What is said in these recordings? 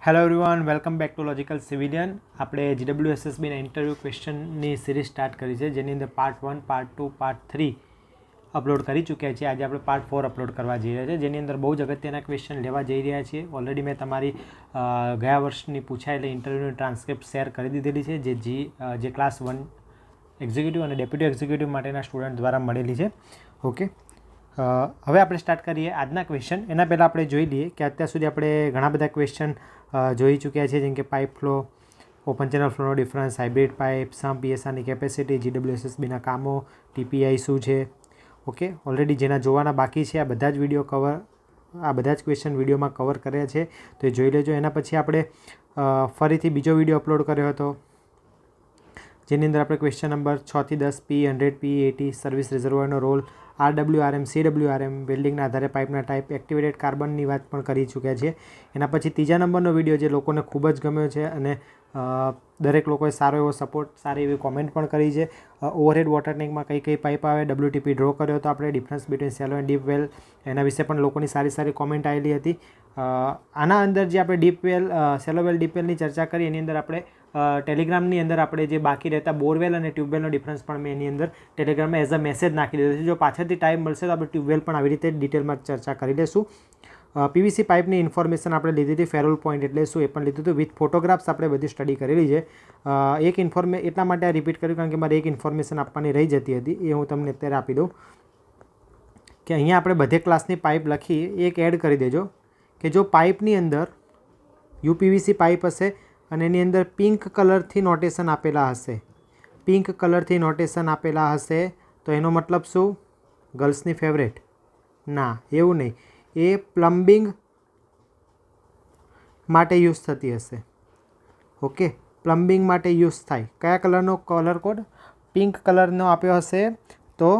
Hello everyone, welcome back to logical civilian. આપણે GWSSBના interview ક્વેશ્ચનની series start કરી છે, જેની અંદર પાર્ટ 1, પાર્ટ 2, પાર્ટ 3 અપલોડ કરી ચૂક્યા છીએ. આજે આપણે પાર્ટ 4 અપલોડ કરવા જઈ રહ્યા છીએ, જેની અંદર બહુ જ અગત્યના ક્વેશ્ચન લેવા જઈ રહ્યા છીએ. ઓલરેડી મેં તમારી ગયા વર્ષની પૂછાયેલી ઇન્ટરવ્યૂની ટ્રાન્સક્રિપ્ટ શેર કરી દીધેલી છે, જે ક્લાસ 1 એક્ઝિક્યુટિવ અને ડેપ્યુટી એક્ઝિક્યુટિવ માટેના સ્ટુડન્ટ દ્વારા મળેલી છે. ઓકે, હવે આપણે સ્ટાર્ટ કરીએ આજના ક્વેશ્ચન. એના પહેલાં આપણે જોઈ લઈએ કે અત્યાર સુધી આપણે ઘણા બધા ક્વેશ્ચન જોઈ ચૂક્યા છે, જેમ કે પાઇપ ફ્લો, ઓપન ચેનલ ફ્લોનો ડિફરન્સ, હાઇબ્રિડ પાઇપ, સમ PSRની કેપેસિટી, GWSSBના કામો, TPI શું છે. ઓકે, ઓલરેડી જેના જોવાના બાકી છે આ બધા જ ક્વેશ્ચન વિડીયોમાં કવર કર્યા છે, તો એ જોઈ લેજો. એના પછી આપણે ફરીથી બીજો વિડીયો અપલોડ કર્યો હતો, જેની અંદર આપણે ક્વેશ્ચન નંબર 6 થી 10 P100, P80 સર્વિસ રિઝર્વોયરનો રોલ, RWRM, CWRM, વેલ્ડિંગના આધારે પાઇપના ટાઈપ, એક્ટિવેટેડ કાર્બનની વાત પણ કરી ચૂક્યા છીએ. એના પછી ત્રીજા નંબરનો વિડીયો જે લોકોને ખૂબ જ ગમ્યો છે અને દરેક લોકોએ સારો એવો સપોર્ટ, સારી એવી કોમેન્ટ પણ કરી છે. ઓવરહેડ વોટર ટેન્કમાં કઈ કઈ પાઇપ આવે, WTP ડ્રો કર્યો હતો આપણે, difference between shallow and deep well, એના વિશે પણ લોકોની સારી કોમેન્ટ આવેલી હતી. આના અંદર જે આપણે ડીપ વેલ, સેલો વેલ, ડીપ વેલની ચર્ચા કરી, એની અંદર આપણે ટેલિગ્રામની અંદર આપણે જે બાકી રહેતા બોરવેલ અને ટ્યુબવેલનો ડિફરન્સ પણ મેં એની અંદર ટેલિગ્રામમાં એઝ અ મેસેજ નાખી દીધો છે. જો પાછળથી ટાઈમ મળશે તો આપણે ટ્યુબવેલ પણ આવી રીતે ડિટેલમાં ચર્ચા કરી લઈશું. PVC પાઇપની ઇન્ફોર્મેશન આપણે લીધી હતી, ફેરોલ પોઈન્ટ એટલે શું એ પણ લીધું હતું, વિથ ફોટોગ્રાફ્સ આપણે બધી સ્ટડી કરેલી છે. એટલા માટે આ રિપીટ કર્યું કારણ કે મારે એક ઇન્ફોર્મેશન આપવાની રહી જતી હતી, એ હું તમને અત્યારે આપી દઉં કે અહીંયા આપણે બધે ક્લાસની પાઇપ લખી એક એડ કરી દેજો કે જો પાઇપની અંદર UPVC પાઇપ હશે અને એની અંદર પિંક કલરથી નોટેશન આપેલા હશે, તો એનો મતલબ શું? ગર્લ્સની ફેવરેટ? ના, એવું નહીં. એ પ્લમ્બિંગ માટે યુઝ થતી હશે. ઓકે, પ્લમ્બિંગ માટે યુઝ થાય. કયા કલરનો કલર કોડ? પિંક કલરનો આપ્યો હશે તો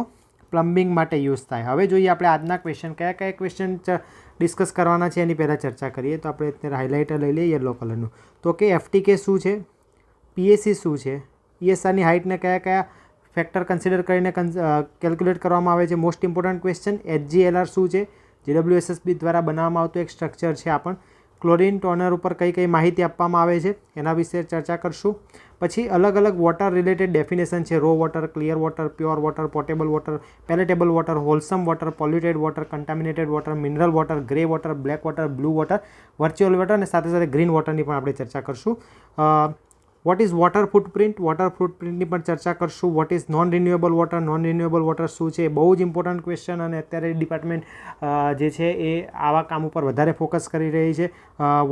પ્લમ્બિંગ માટે યુઝ થાય. હવે જોઈએ આપણે આજના ક્વેશ્ચન, કયા ક્વેશ્ચન ડિસ્કસ કરવાના છે એની પહેલાં ચર્ચા કરીએ. તો આપણે અત્યારે હાઇલાઇટર લઈ લઈએ યલો કલરનું. તો કે FTK શું છે, PAC શું છે, ESRની હાઇટને કયા ફેક્ટર કન્સિડર કરીને કેલ્ક્યુલેટ કરવામાં આવે છે. મોસ્ટ ઇમ્પોર્ટન્ટ ક્વેશ્ચન, HGLR શું છે, GWSSB દ્વારા બનાવવામાં આવતું એક સ્ટ્રક્ચર છે. આ પણ ક્લોરીન ટોનર ઉપર કઈ માહિતી આપવામાં આવે છે એના વિશે ચર્ચા કરશું. પછી અલગ વોટર રિલેટેડ ડેફિનેશન છે, raw water, clear water, pure water, potable water, palatable water, wholesome water, polluted water, contaminated water, mineral water, grey water, black water, blue water, virtual water અને સાથે ગ્રીન વોટરની પણ આપણે ચર્ચા કરશું. What is water footprint, water ફૂટપ્રિન્ટની પણ ચર્ચા કરશું. What is non renewable water શું છે, બહુ જ ઇમ્પોર્ટન્ટ ક્વેશ્ચન અને અત્યારે ડિપાર્ટમેન્ટ જે છે એ આવા કામ ઉપર વધારે ફોકસ કરી રહી છે.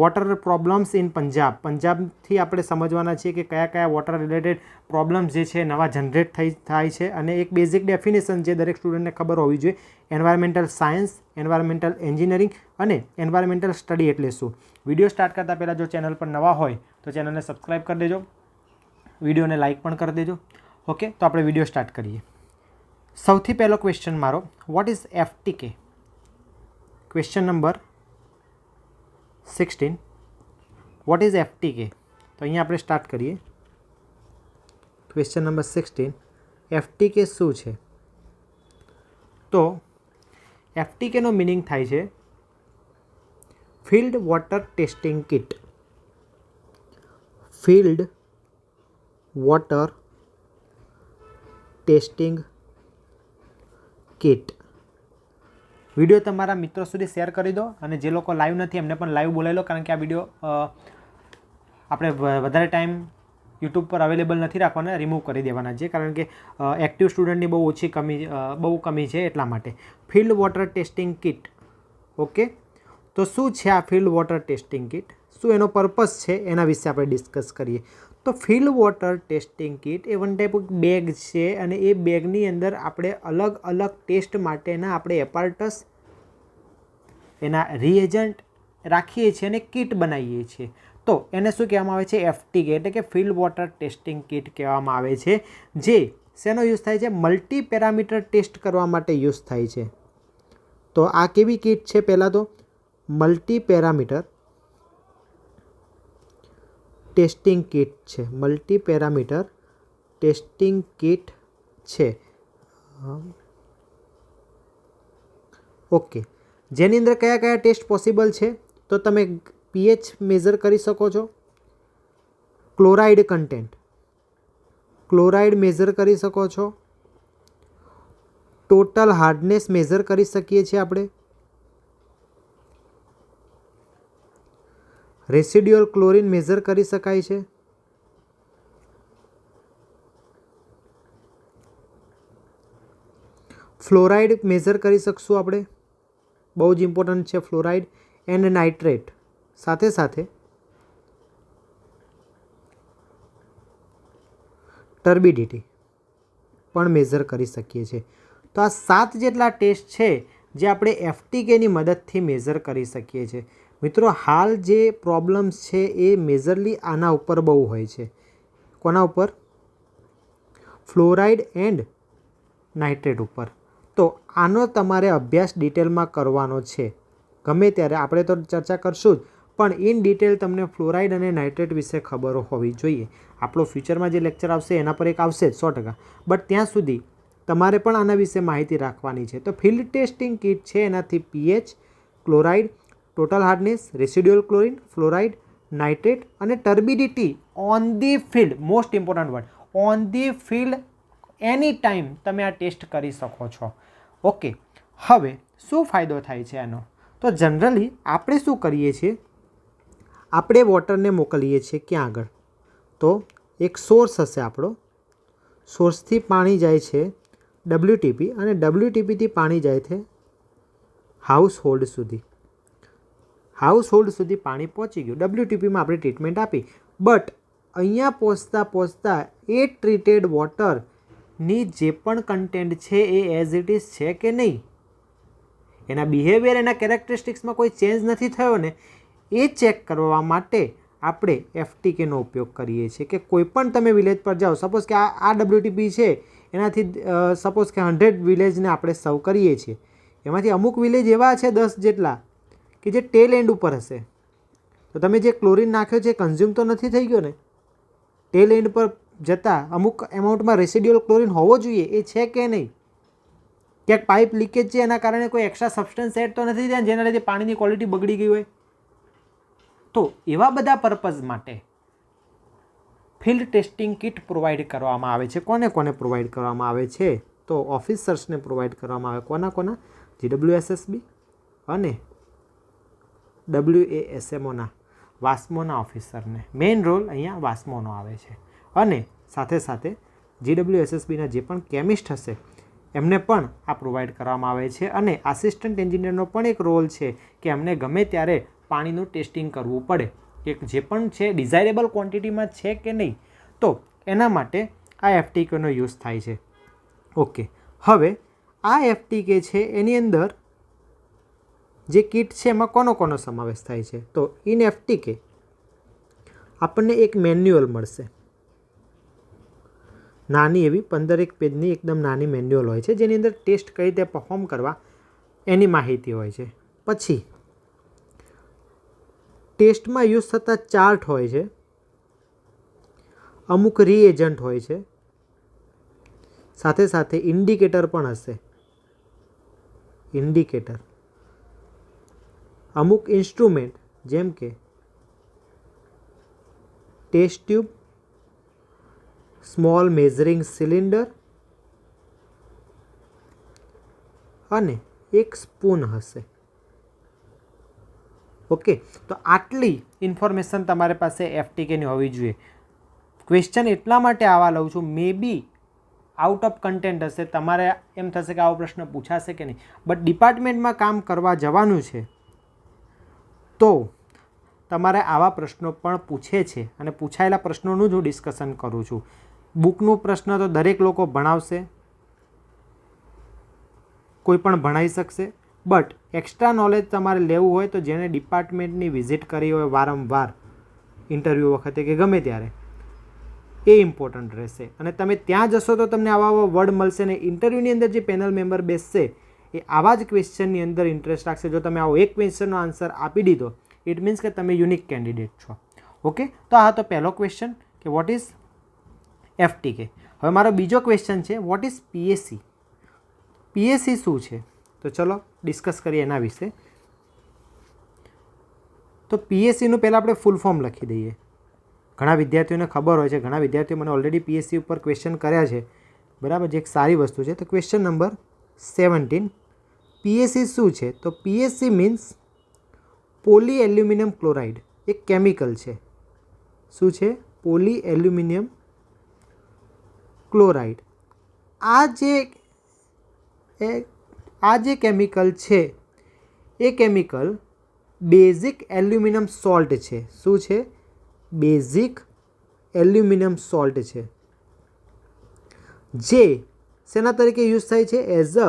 વોટર પ્રોબ્લેમ્સ ઇન પંજાબથી આપણે સમજવાના છીએ કે કયા વોટર રિલેટેડ પ્રોબ્લેમ્સ જે છે નવા જનરેટ થાય છે, અને એક બેઝિક ડેફિનેશન જે દરેક સ્ટુડન્ટને ખબર હોવી જોઈએ, એન્વાયરમેન્ટલ સાયન્સ, એન્વાયરમેન્ટલ એન્જિનિયરિંગ અને એન્વાયરમેન્ટલ સ્ટડી એટલે શું. વિડીયો સ્ટાર્ટ કરતાં પહેલાં જો ચેનલ પર નવા હોય તો ચેનલને સબસ્ક્રાઈબ કરી દેજો, વિડીયોને લાઇક પણ કરી દેજો. ઓકે, તો આપણે વિડીયો સ્ટાર્ટ કરીએ. સૌથી પહેલો ક્વેશ્ચન મારો, what is FTK? Question number 16, what is FTK? તો અહીંયા આપણે સ્ટાર્ટ કરીએ. ક્વેશ્ચન નંબર 16, FTK શું છે? તો FTKનો મિનિંગ થાય છે field water testing kit. Field water testing kit. Video તમારા મિત્રો સુધી શેર કરી દો, અને જે લોકો લાઈવ નથી એમને પણ લાઈવ બોલાવી લો, કારણ કે આ વિડીયો આપણે વધારે ટાઈમ યુટ્યુબ પર અવેલેબલ નથી રાખવાના, રિમૂવ કરી દેવાના છે, કારણ કે એક્ટિવ સ્ટુડન્ટની બહુ કમી છે એટલા માટે. Field water testing kit. Okay, તો શું છે આ ફિલ્ડ વોટર ટેસ્ટિંગ કિટ, શું એનો પર્પસ છે એના વિશે આપણે ડિસ્કસ કરીએ. તો ફિલ્ડ વોટર ટેસ્ટિંગ કિટ એ વન ટાઈપ બેગ છે, અને એ બેગની અંદર આપણે અલગ ટેસ્ટ માટેના આપણે એપાર્ટસ, એના રિએજન્ટ રાખીએ છીએ અને કિટ બનાવીએ છીએ. તો એને શું કહેવામાં આવે છે? FTK, એટલે કે ફિલ્ડ વોટર ટેસ્ટિંગ કિટ કહેવામાં આવે છે, જે શેનો યુઝ થાય છે? મલ્ટી પેરામીટર ટેસ્ટ કરવા માટે યુઝ થાય છે. તો આ કેવી કિટ છે? પહેલાં તો મલ્ટી પેરામીટર ટેસ્ટિંગ કિટ છે. મલ્ટી પેરામીટર ટેસ્ટિંગ કિટ છે. ઓકે, જેની અંદર કયા ટેસ્ટ પોસિબલ છે? તો તમે પીએચ મેઝર કરી શકો છો. ક્લોરાઇડ કન્ટેન્ટ, ક્લોરાઇડ મેઝર કરી શકો છો. ટોટલ હાર્ડનેસ મેઝર કરી શકીએ છીએ આપણે. રેસિડ્યુઅલ ક્લોરિન મેઝર કરી શકાય છે. ફ્લોરાઇડ મેઝર કરી શકશું આપણે, બહુ જ ઇમ્પોર્ટન્ટ છે ફ્લોરાઇડ. એન્ડ નાઇટ્રેટ સાથે સાથે ટર્બિડિટી પણ મેઝર કરી શકીએ છીએ. તો આ 7 જેટલા ટેસ્ટ છે જે આપણે એફટીકેની મદદથી મેઝર કરી શકીએ છીએ. મિત્રો, હાલ જે પ્રોબ્લેમ્સ છે એ મેજરલી આના ઉપર બહુ હોય છે. કોના ઉપર? ફ્લોરાઇડ એન્ડ નાઇટ્રેટ ઉપર. તો આનો તમારે અભ્યાસ ડિટેલમાં કરવાનો છે. ગમે ત્યારે આપણે તો ચર્ચા કરશું જ, પણ ઇન ડિટેલ તમને ફ્લોરાઇડ અને નાઇટ્રેટ વિશે ખબર હોવી જોઈએ. આપણો ફ્યુચરમાં જે લેક્ચર આવશે એના પર એક આવશે જ 100%. બટ ત્યાં સુધી તમારે પણ આના વિશે માહિતી રાખવાની છે. તો ફિલ્ડ ટેસ્ટિંગ કિટ છે એનાથી pH, chloride, total hardness, residual chlorine, fluoride, nitrate અને turbidity on the field, most important word, on the field any time તમે આ ટેસ્ટ કરી શકો છો. ઓકે, હવે શું ફાયદો થાય છે આનો? તો જનરલી આપણે શું કરીએ છીએ, આપણે વોટરને મોકલીએ છીએ ક્યાં આગળ? તો એક સોર્સ હશે આપણો, સોર્સથી પાણી જાય છે WTP અને WTPથી પાણી જાય છે હાઉસ હોલ્ડ સુધી. હાઉસ હોલ્ડ સુધી પાણી પહોંચી ગયું, WTPમાં આપણે ટ્રીટમેન્ટ આપી. બટ અહીંયા પહોંચતા એ ટ્રીટેડ વોટરની જે પણ કન્ટેન્ટ છે એ એઝ ઇટ ઇઝ છે કે નહીં, એના બિહેવિયર, એના કેરેક્ટરિસ્ટિક્સમાં કોઈ ચેન્જ નથી થયો ને, એ ચેક કરવા માટે આપણે એફટીકેનો ઉપયોગ કરીએ છીએ. કે કોઈ પણ તમે વિલેજ પર જાઓ, સપોઝ કે આ WTP છે એનાથી સપોઝ કે 100 વિલેજને આપણે સર્વ કરીએ છીએ, એમાંથી અમુક વિલેજ એવા છે 10 જેટલા કે જે ટેલ એન્ડ ઉપર હશે. તો તમે જે ક્લોરિન નાખ્યો છે કન્ઝ્યુમ તો નથી થઈ ગયો ને? ટેલ એન્ડ પર જતાં અમુક એમાઉન્ટમાં રેસિડ્યુઅલ ક્લોરિન હોવો જોઈએ, એ છે કે નહીં? ક્યાંક પાઇપ લીકેજ છે એના કારણે કોઈ એક્સ્ટ્રા સબસ્ટન્સ એડ તો નથી થયા જેના લીધે પાણીની ક્વોલિટી બગડી ગઈ હોય? તો એવા બધા પર્પઝ માટે ફિલ્ડ ટેસ્ટિંગ કિટ પ્રોવાઈડ કરવામાં આવે છે. કોને કોને પ્રોવાઈડ કરવામાં આવે છે? તો ઓફિસર્સને પ્રોવાઈડ કરવામાં આવે. કોના? GWSSB અને WASMOના, વાસ્મોના ઓફિસરને. મેઇન રોલ અહીંયા વાસ્મોનો આવે છે. અને સાથે સાથે GWSSBના જે પણ કેમિસ્ટ હશે એમને પણ આ પ્રોવાઈડ કરવામાં આવે છે. અને આસિસ્ટન્ટ એન્જિનિયરનો પણ એક રોલ છે કે એમને ગમે ત્યારે પાણીનું ટેસ્ટિંગ કરવું પડે કે જે પણ છે ડિઝાયરેબલ ક્વોન્ટિટીમાં છે કે નહીં. તો એના માટે આ એફટીકેનો યુઝ થાય છે. ઓકે, હવે આ એફટીકે છે એની અંદર જે કિટ છે એમાં કોનો સમાવેશ થાય છે? તો ઇન એફટીકે આપણને એક મેન્યુઅલ મળશે, નાની એવી 15 પેજની એકદમ નાની મેન્યુઅલ હોય છે જેની અંદર ટેસ્ટ કઈ રીતે પરફોર્મ કરવા એની માહિતી હોય છે. પછી ટેસ્ટમાં યુઝ થતા ચાર્ટ હોય છે, અમુક રીએજન્ટ હોય છે, સાથે સાથે ઇન્ડિકેટર પણ હશે. ઇન્ડિકેટર, અમુક ઇન્સ્ટ્રુમેન્ટ જેમ કે test tube, small measuring cylinder અને એક સ્પૂન હશે. ઓકે, તો આટલી ઇન્ફોર્મેશન તમારી પાસે એફટીકેની હોવી જોઈએ. ક્વેશ્ચન એટલા માટે આવા લઉં છું, મે બી આઉટ ઓફ કન્ટેન્ટ હશે, તમારે એમ થશે કે આવો પ્રશ્ન પૂછાશે કે નહીં, બટ ડિપાર્ટમેન્ટમાં કામ કરવા જવાનું છે તો તમારે આવા પ્રશ્નો પણ પૂછે છે અને પૂછાયેલા પ્રશ્નોનું જ હું ડિસ્કશન કરું છું. બુકનું પ્રશ્ન તો દરેક લોકો ભણાવશે, કોઈ પણ ભણાવી શકશે, બટ એક્સ્ટ્રા નોલેજ તમારે લેવું હોય તો જેને ડિપાર્ટમેન્ટની વિઝિટ કરી હોય વારંવાર ઇન્ટરવ્યૂ વખતે કે ગમે ત્યારે, એ ઇમ્પોર્ટન્ટ રહેશે. અને તમે ત્યાં જશો તો તમને આવા વર્ડ મળશે ને ઇન્ટરવ્યૂની અંદર જે પેનલ મેમ્બર બેસશે એ આવા જ ક્વેશ્ચનની અંદર ઇન્ટરેસ્ટ રાખશે. જો તમે આવો એક ક્વેશ્ચનનો આન્સર આપી દીધો, ઇટ મીન્સ કે તમે યુનિક કેન્ડિડેટ છો. ઓકે, તો આ તો પહેલો ક્વેશ્ચન કે વોટ ઇઝ એફટીકે. હવે મારો બીજો ક્વેશ્ચન છે, વોટ ઇઝ પીએસસી. પીએસસી શું છે? તો ચલો ડિસ્કસ કરીએ એના વિશે. તો પીએસસીનું પહેલાં આપણે ફૂલ ફોર્મ લખી દઈએ. ઘણા વિદ્યાર્થીઓને ખબર હોય છે, ઘણા વિદ્યાર્થીઓ મને ઓલરેડી પીએસસી ઉપર ક્વેશ્ચન કર્યા છે, બરાબર, જે એક સારી વસ્તુ છે. તો ક્વેશ્ચન નંબર 17, પીએસસી શું છે? તો PSC means poly aluminium chloride, એક કેમિકલ છે. શું છે? Poly aluminium chloride. આ જે કેમિકલ છે એ કેમિકલ બેઝિક એલ્યુમિનિયમ સોલ્ટ છે. શું છે? બેઝિક એલ્યુમિનિયમ સોલ્ટ છે, જે શેના તરીકે યુઝ થાય છે? એઝ અ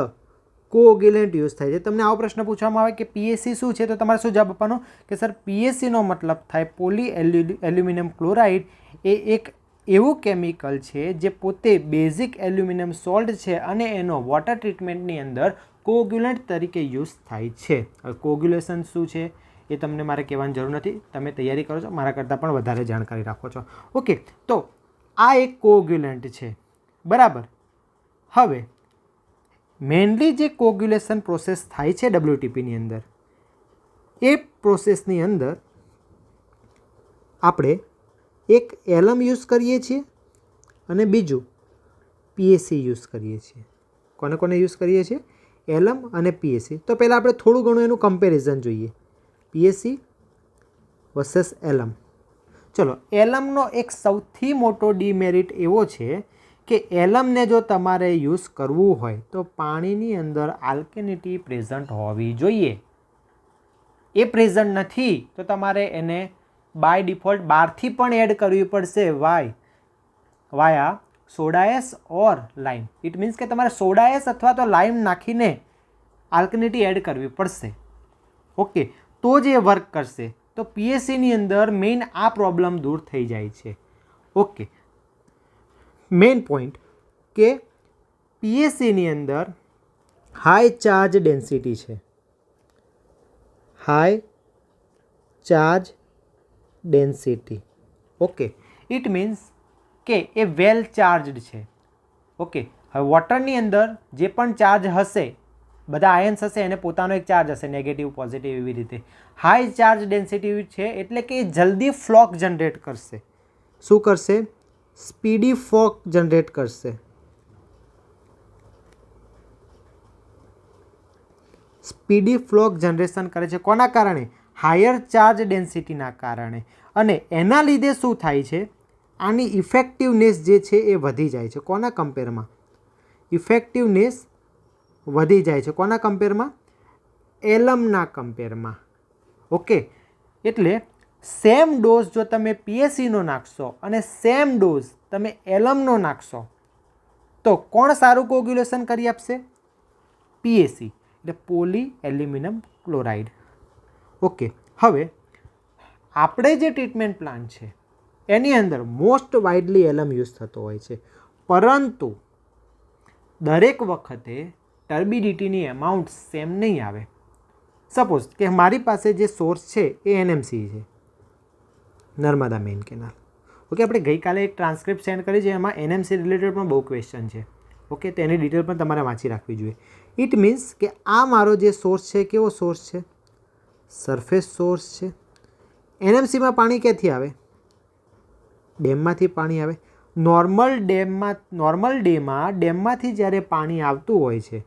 કોઓગ્યુલેન્ટ યુઝ થાય છે. તમને આવો પ્રશ્ન પૂછવામાં આવે કે પીએસસી શું છે, તો તમારે શું જવાબ આપવાનો કે સર પીએસસીનો મતલબ થાય પોલી એલ્યુમિનિયમ ક્લોરાઇડ. એ એક એવું કેમિકલ છે જે પોતે બેઝિક એલ્યુમિનિયમ સોલ્ટ છે અને એનો વોટર ટ્રીટમેન્ટની અંદર કોઓગ્યુલેન્ટ તરીકે યુઝ થાય છે. હવે કોઓગ્યુલેશન શું છે એ તમને મારે કહેવાની જરૂર નથી, તમે તૈયારી કરો છો, મારા કરતાં પણ વધારે જાણકારી રાખો છો. ઓકે, તો આ એક કોઓગ્યુલેન્ટ છે, બરાબર. હવે મેઇનલી જે કોઓગ્યુલેશન પ્રોસેસ થાય છે WTPની અંદર, એ પ્રોસેસની અંદર આપણે એક એલમ યુઝ કરીએ છીએ અને બીજું પીએસસી યુઝ કરીએ છીએ. કોને કોને યુઝ કરીએ છીએ? એલમ અને પીએસસી. તો પહેલાં આપણે થોડું ઘણું એનું કમ્પેરિઝન જોઈએ, પીએસસી વર્સેસ એલમ. ચલો, એલમનો એક સૌથી મોટો ડીમેરિટ એવો છે કે એલમને જો તમારે યુઝ કરવું હોય તો પાણીની અંદર આલ્કેનિટી પ્રેઝન્ટ હોવી જોઈએ. એ પ્રેઝન્ટ નથી તો તમારે એને બાય ડિફોલ્ટ બહારથી પણ એડ કરવી પડશે. Via soda as or lime. It means કે તમારે સોડા એસ અથવા તો લાઇમ નાખીને આલ્કેનિટી એડ કરવી પડશે. ઓકે, તો જ એ વર્ક કરશે. તો પીએસસીની અંદર મેઇન આ પ્રોબ્લેમ દૂર થઈ જાય છે. ઓકે, મેઇન પોઈન્ટ કે પીએસસીની અંદર હાઈ ચાર્જ ડેન્સિટી છે. High charge density. Okay, it means કે એ વેલ ચાર્જડ છે. ઓકે, હવે વોટરની અંદર જે પણ ચાર્જ હશે, બધા આયન્સ હશે, એને પોતાનો એક ચાર્જ હશે, નેગેટિવ પોઝિટિવ એવી રીતે. હાઈ ચાર્જ ડેન્સિટી છે એટલે કે એ જલ્દી ફ્લોક જનરેટ કરશે. શું કરશે? સ્પીડી ફ્લોક જનરેટ કરશે. સ્પીડી ફ્લોક જનરેશન કરે છે. કોના કારણે? હાયર ચાર્જ ડેન્સિટીના કારણે. અને એના લીધે શું થાય છે? આની ઇફેક્ટિવનેસ જે છે એ વધી જાય છે. કોના કમ્પેરમાં? ઇફેક્ટિવનેસ વધી જાય છે. કોના કમ્પેરમાં? એલમના કમ્પેરમાં. ઓકે, એટલે સેમ ડોઝ જો તમે પીએસસીનો નાખશો અને સેમ ડોઝ તમે એલમનો નાખશો તો કોણ સારું કોગ્યુલેશન કરી આપશે? પીએસસી, એટલે પોલી એલ્યુમિનિયમ ક્લોરાઇડ. ઓકે, હવે આપણે જે ટ્રીટમેન્ટ પ્લાન છે એની અંદર મોસ્ટ વાઇડલી એલમ યુઝ થતો હોય છે, પરંતુ દરેક વખતે ટર્બિડિટીની એમાઉન્ટ સેમ નહીં આવે. સપોઝ કે મારી પાસે જે સોર્સ છે એ એનએમસી છે, નર્મદા મેઇન કેનાલ. ઓકે, આપણે ગઈકાલે એક ટ્રાન્સક્રિપ્ટ સેન્ડ કરી છે, એમાં એનએમસી રિલેટેડ પણ બહુ ક્વેશ્ચન છે. ઓકે, તો એની ડિટેલ પણ તમારે વાંચી રાખવી જોઈએ. ઇટ મીન્સ કે આ મારો જે સોર્સ છે, કેવો સોર્સ છે? સરફેસ સોર્સ છે. એનએમસીમાં પાણી ક્યાંથી આવે? ડેમમાંથી પાણી આવે. નોર્મલ ડેમાં ડેમમાંથી જ્યારે પાણી આવતું હોય છે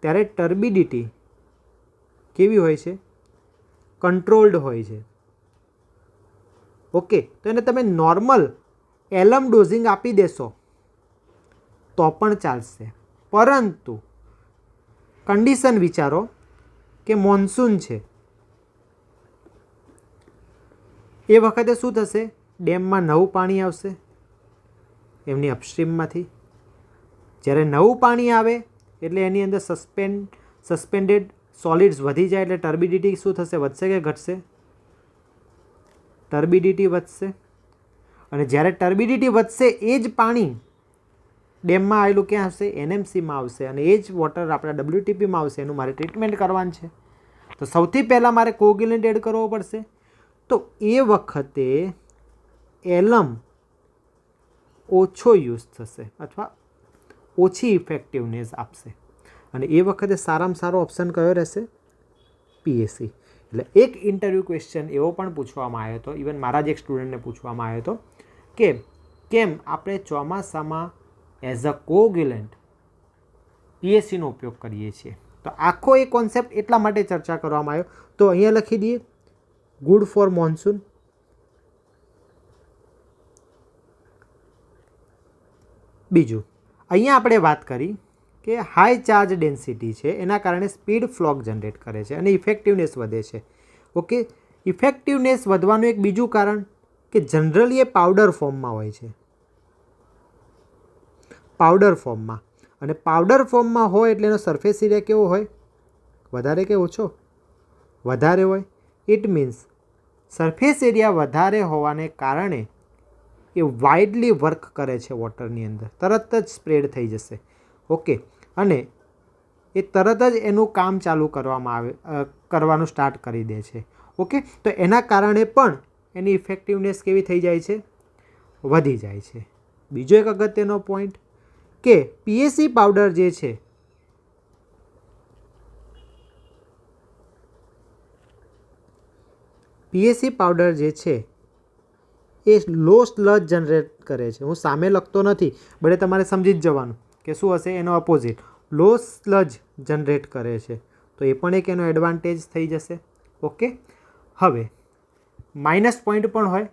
ત્યારે ટર્બિડિટી કેવી હોય છે? કંટ્રોલ્ડ હોય છે. ઓકે, તો એને તમે નોર્મલ એલમ ડોઝિંગ આપી દેશો તો પણ ચાલશે, પરંતુ કન્ડિશન વિચારો કે મોન્સૂન છે, એ વખતે શું થશે? ડેમમાં નવું પાણી આવશે એમની અપસ્ટ્રીમમાંથી. જ્યારે નવું પાણી આવે એટલે એની અંદર સસ્પેન્ડેડ સોલિડ્સ વધી જાય એટલે ટર્બિડિટી શું થશે? વધશે કે ઘટશે? ટર્બિડિટી વધશે. અને જ્યારે ટર્બિડિટી વધશે એ જ પાણી ડેમમાં આવેલું ક્યાં આવશે? એનએમસીમાં આવશે. અને એ જ વોટર આપણા WTPમાં આવશે. એનું મારે ટ્રીટમેન્ટ કરવાનું છે. તો સૌથી પહેલાં મારે કોગ્યુલેન્ટ એડ કરવો પડશે. તો એ વખતે એલમ ઓછો યુઝ થશે અથવા ઓછી ઇફેક્ટિવનેસ આપશે. અને એ વખતે સારામાં સારો ઓપ્શન કયો રહેશે? પીએસસી. એટલે એક ઇન્ટરવ્યૂ ક્વેશ્ચન એવો પણ પૂછવામાં આવ્યો હતો, ઇવન મારા જ એક સ્ટુડન્ટને પૂછવામાં આવ્યો હતો કે કેમ આપણે ચોમાસામાં એઝ અ કોગ્યુલન્ટ પીએસસીનો ઉપયોગ કરીએ છીએ. તો આખો એ કોન્સેપ્ટ એટલા માટે ચર્ચા કરવામાં આવ્યો. તો અહીંયા લખી દઈએ ગુડ ફોર મોન્સૂન. બીજું અહીંયા આપણે વાત કરી કે હાઈ ચાર્જ ડેન્સિટી છે, એના કારણે સ્પીડ ફ્લોક જનરેટ કરે છે અને ઇફેક્ટિવનેસ વધે છે. ઓકે, ઇફેક્ટિવનેસ વધવાનું એક બીજું કારણ કે જનરલી એ પાવડર ફોર્મમાં હોય છે, પાવડર ફોર્મમાં. અને પાવડર ફોર્મમાં હોય એટલે એનો સરફેસ એરિયા કેવો હોય? વધારે કે ઓછો? વધારે હોય. ઇટ મીન્સ સરફેસ એરિયા વધારે હોવાને કારણે એ વાઇડલી વર્ક કરે છે વોટરની અંદર, તરત જ સ્પ્રેડ થઈ જશે. ઓકે, અને એ તરત જ એનું કામ ચાલુ કરવાનું સ્ટાર્ટ કરી દે છે. ઓકે, તો એના કારણે પણ એની ઇફેક્ટિવનેસ કેવી થઈ જાય છે? વધી જાય છે. બીજો એક અગત્યનો પોઈન્ટ કે પીએસસી પાવડર જે છે એ લો સ્લજ જનરેટ કરે છે. હું સામે લખતો નથી, બટ તમારે સમજી જ જવાનું કે શું હશે એનો અપોઝિટ. લો સ્લજ જનરેટ કરે છે, તો એ પણ એક એનો એડવાન્ટેજ થઈ જશે. ઓકે, હવે માઇનસ પોઈન્ટ પણ હોય,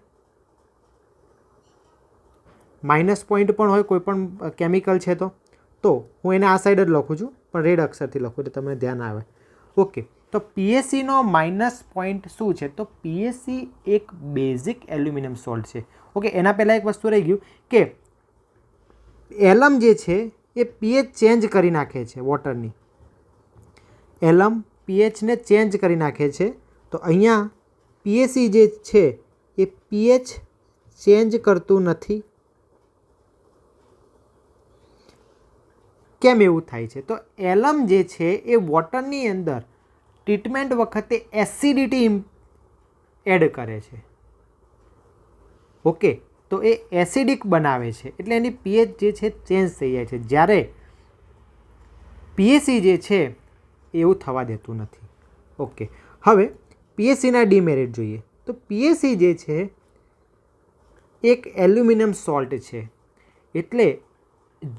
કોઈ પણ કેમિકલ છે તો હું એને આ સાઈડ જ લખું છું, પણ રેડ અક્ષરથી લખું એટલે તમને ધ્યાન આવે. ઓકે, તો પીએસસીનો માઇનસ પોઈન્ટ શું છે? તો પીએસસી એક બેઝિક એલ્યુમિનિયમ સોલ્ટ છે. ઓકે, એના પહેલાં એક વસ્તુ રહી ગયું કે એલમ જે છે એ પીએચ ચેન્જ કરી નાખે છે વોટરની. એલમ પીએચને ચેન્જ કરી નાખે છે. તો અહીંયા પીએસસી જે છે એ પીએચ ચેન્જ કરતું નથી. કેમ એવું થાય છે? તો એલમ જે છે એ વોટરની અંદર ટ્રીટમેન્ટ વખતે એસિડિટી એડ કરે છે. ઓકે, તો એ એસિડિક બનાવે છે એટલે એની પીએચ જે છે ચેન્જ થઈ જાય છે. જ્યારે પીએસસી જે છે એવું થવા દેતું નથી. ઓકે, હવે પીએસસીના ડીમેરિટ જોઈએ. તો પીએસસી જે છે એક એલ્યુમિનિયમ સોલ્ટ છે, એટલે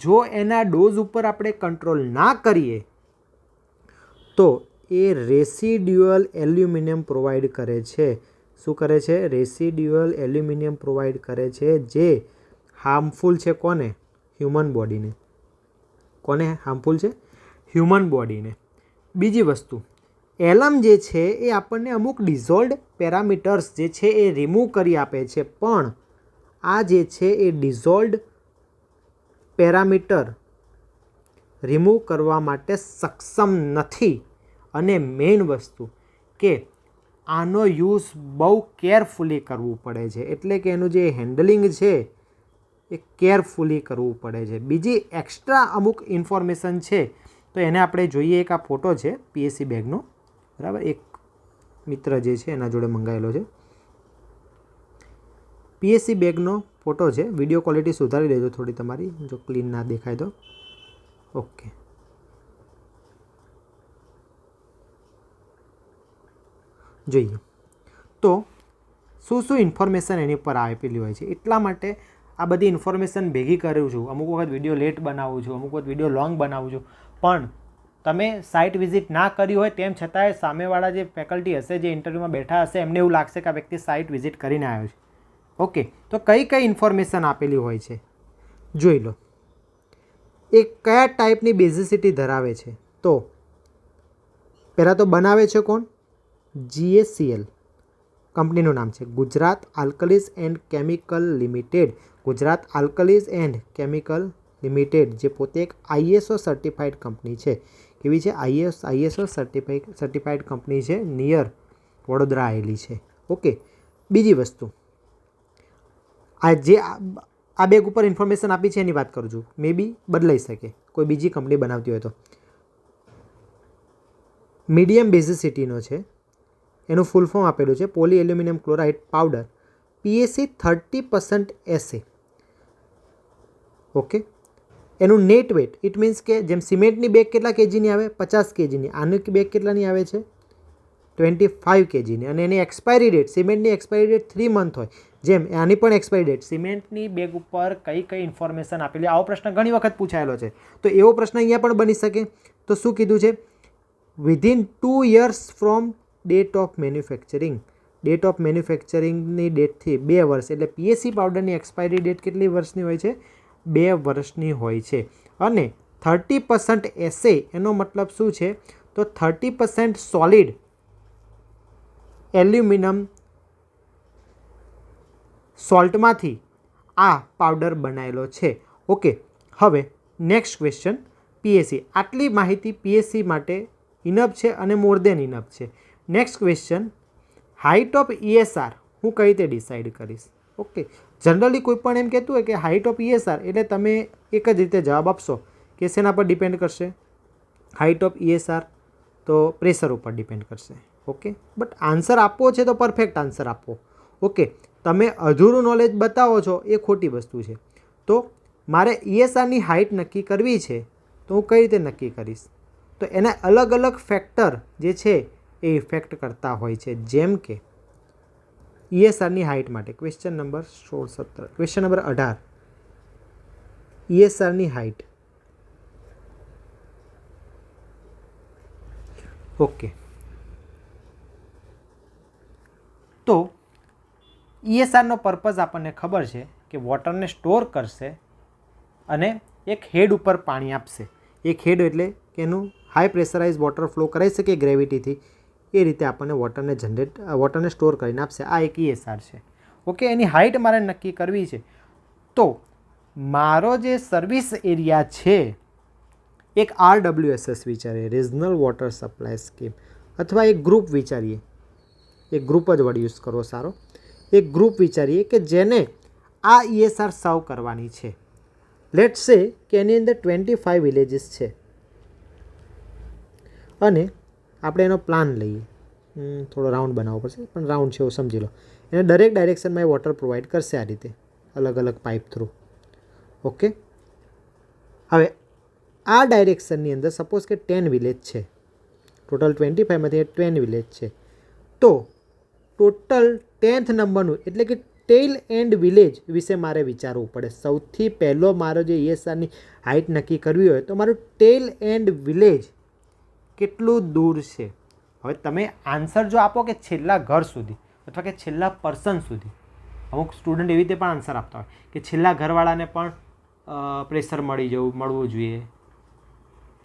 જો એના ડોઝ ઉપર આપણે કંટ્રોલ ના કરીએ તો એ રેસિડ્યુઅલ એલ્યુમિનિયમ પ્રોવાઈડ કરે છે. શું કરે છે? રેસિડ્યુઅલ એલ્યુમિનિયમ પ્રોવાઈડ કરે છે, જે હાર્મફુલ છે કોને? હ્યુમન બોડીને. કોને હાર્મફુલ છે? હ્યુમન બોડીને. બીજી વસ્તુ, એલમ જે છે એ આપણને અમુક ડિઝોલ્વડ પેરામીટર્સ જે છે એ રિમૂવ કરી આપે છે, પણ આ જે છે એ ડિઝોલ્વડ પેરામીટર રિમૂવ કરવા માટે સક્ષમ નથી. અને મેઇન વસ્તુ કે આનો યુઝ બહુ કેરફુલી કરવું પડે છે, એટલે કે એનું જે હેન્ડલિંગ છે એ કેરફુલી કરવું પડે છે. બીજી એક્સ્ટ્રા અમુક ઇન્ફોર્મેશન છે તો એને આપણે જોઈએ. એક આ ફોટો છે પીએસસી બેગનો, બરાબર, એક મિત્ર જે છે એના જોડે મંગાવેલો છે. પીએસસી બેગનો ફોટો છે. વિડીયો ક્વોલિટી સુધારી દેજો થોડી તમારી, જો ક્લીન ના દેખાય તો. ઓકે, જોઈએ તો શું ઇન્ફોર્મેશન એની ઉપર આપેલી હોય છે. એટલા માટે આ બધી ઇન્ફોર્મેશન ભેગી કરું છું. અમુક વખત વિડીયો લેટ બનાવું છું, અમુક વખત વિડીયો લોંગ બનાવું છું, પણ તમે સાઇટ વિઝિટ ના કરી હોય તેમ છતાંય સામેવાળા જે ફેકલ્ટી હશે, જે ઇન્ટરવ્યૂમાં બેઠા હશે, એમને એવું લાગશે કે આ વ્યક્તિ સાઇટ વિઝિટ કરીને આવ્યો છે. ઓકે, તો કઈ ઇન્ફોર્મેશન આપેલી હોય છે જોઈ લો. એ કયા ટાઈપની બેઝિસિટી ધરાવે છે? તો પહેલાં તો બનાવે છે કોણ? GACL કંપનીનું નામ છે, Gujarat આલ્કલીઝ and chemical limited. Gujarat આલ્કલીઝ and chemical limited, જે પોતે એક ISO સર્ટિફાઈડ કંપની છે. કેવી છે? ISO સર્ટિફાઈડ કંપની છે, નિયર વડોદરા આવેલી છે. ઓકે, બીજી વસ્તુ, આ બેગ ઉપર ઇન્ફોર્મેશન આપી છે એની વાત કરું છું. મે બી બદલાઈ શકે, કોઈ બીજી કંપની બનાવતી હોય તો. મીડિયમ બેઝિસિટીનો છે, એનું ફૂલ ફોર્મ આપેલું છે poly aluminium chloride powder, PAC 30% SA. Okay, એનું નેટ વેટ, ઇટ મીન્સ કે જેમ સિમેન્ટની બેગ કેટલા કેજીની આવે? 50 કેજીની. આની બેગ કેટલાની આવે છે? 25 kgની અને એની એક્સપાયરી ડેટ, સિમેન્ટની એક્સપાયરી ડેટ 3 મંથ હોય, જેમ આની પણ એક્સપાયરી ડેટ સિમેન્ટની બેગ ઉપર કઈ કઈ ઇન્ફોર્મેશન આપેલી, આવો પ્રશ્ન ઘણી વખત પૂછાયેલો છે. તો એવો પ્રશ્ન અહીંયા પણ બની શકે. તો શું કીધું છે? Within 2 years from date of manufacturing. Date of મેન્યુફેક્ચરિંગની ડેટથી 2 વર્ષ, એટલે પીએસસી પાવડરની એક્સપાયરી ડેટ કેટલી વર્ષની હોય છે? 2 વર્ષની હોય છે. અને 30% એસે, એનો મતલબ શું છે? તો 30% સોલિડ એલ્યુમિનિયમ સોલ્ટમાંથી આ પાવડર બનાવેલો છે. ઓકે, હવે નેક્સ્ટ ક્વેશ્ચન, પીએસસી. આટલી માહિતી પીએસસી માટે ઇનફ છે અને મોર દેન ઇનફ છે. Next question, height of ESR હું કઈ રીતે ડિસાઇડ કરીશ? ઓકે, જનરલી કોઈ પણ એમ કહેતું હોય કે હાઇટ ઓફ ESR, એટલે તમે એક જ રીતે જવાબ આપશો કે શેના પર ડિપેન્ડ કરશે? હાઇટ ઓફ ESR તો પ્રેશર ઉપર ડિપેન્ડ કરશે. ઓકે, બટ આન્સર આપવો છે તો પરફેક્ટ આન્સર આપો. ઓકે, તમે અધૂરું નોલેજ બતાવો છો એ ખોટી વસ્તુ છે. તો મારે ESRની હાઇટ નક્કી કરવી છે તો હું કઈ રીતે નક્કી કરીશ? તો એના અલગ અલગ ફેક્ટર જે છે એ ઇફેક્ટ કરતા હોય છે. જેમ કે ESRની હાઇટ માટે ક્વેશ્ચન નંબર 16-17, ક્વેશ્ચન નંબર 18, ESRની હાઇટ. ઓકે, તો ESRનો પર્પઝ આપણને ખબર છે કે વોટરને સ્ટોર કરશે અને એક હેડ ઉપર પાણી આપશે. એક હેડ એટલે કે એનું હાઈ પ્રેશરાઇઝ વોટર ફ્લો કરાવી શકે ગ્રેવિટીથી, એ રીતે આપણને વોટરને સ્ટોર કરીને આપશે. આ એક ESR છે. ઓકે, એની હાઇટ મારે નક્કી કરવી છે. તો મારો જે સર્વિસ એરિયા છે, એક RWSS વિચારીએ, રિજનલ વોટર સપ્લાય સ્કીમ, અથવા એક ગ્રુપ વિચારીએ, એક ગ્રુપ જ વર્ડ યુઝ કરવો સારો, એક ગ્રુપ વિચારીએ કે જેને આ ESR સર્વ કરવાની છે. લેટ્સ સે કે એની અંદર 25 વિલેજીસ છે અને આપણે એનો પ્લાન લઈએ. થોડો રાઉન્ડ બનાવવો પડશે, પણ રાઉન્ડ છે એવું સમજી લો. એને દરેક ડાયરેક્શનમાં એ વોટર પ્રોવાઈડ કરશે આ રીતે, અલગ અલગ પાઇપ થ્રુ. ઓકે, હવે આ ડાયરેક્શનની અંદર સપોઝ કે 10 વિલેજ છે, ટોટલ 25માંથી 10 વિલેજ છે. તો ટોટલ 10th નંબરનું એટલે કે ટેઇલ એન્ડ વિલેજ વિશે મારે વિચારવું પડે. સૌથી પહેલો મારો જે ESRની હાઇટ નક્કી કરવી હોય તો મારું ટેઇલ એન્ડ વિલેજ કેટલું દૂર છે. હવે તમે આન્સર જો આપો કે છેલ્લા ઘર સુધી અથવા કે છેલ્લા પર્સન સુધી, અમુક સ્ટુડન્ટ એવી રીતે પણ આન્સર આપતા હોય કે છેલ્લા ઘરવાળાને પણ પ્રેશર મળવું જોઈએ,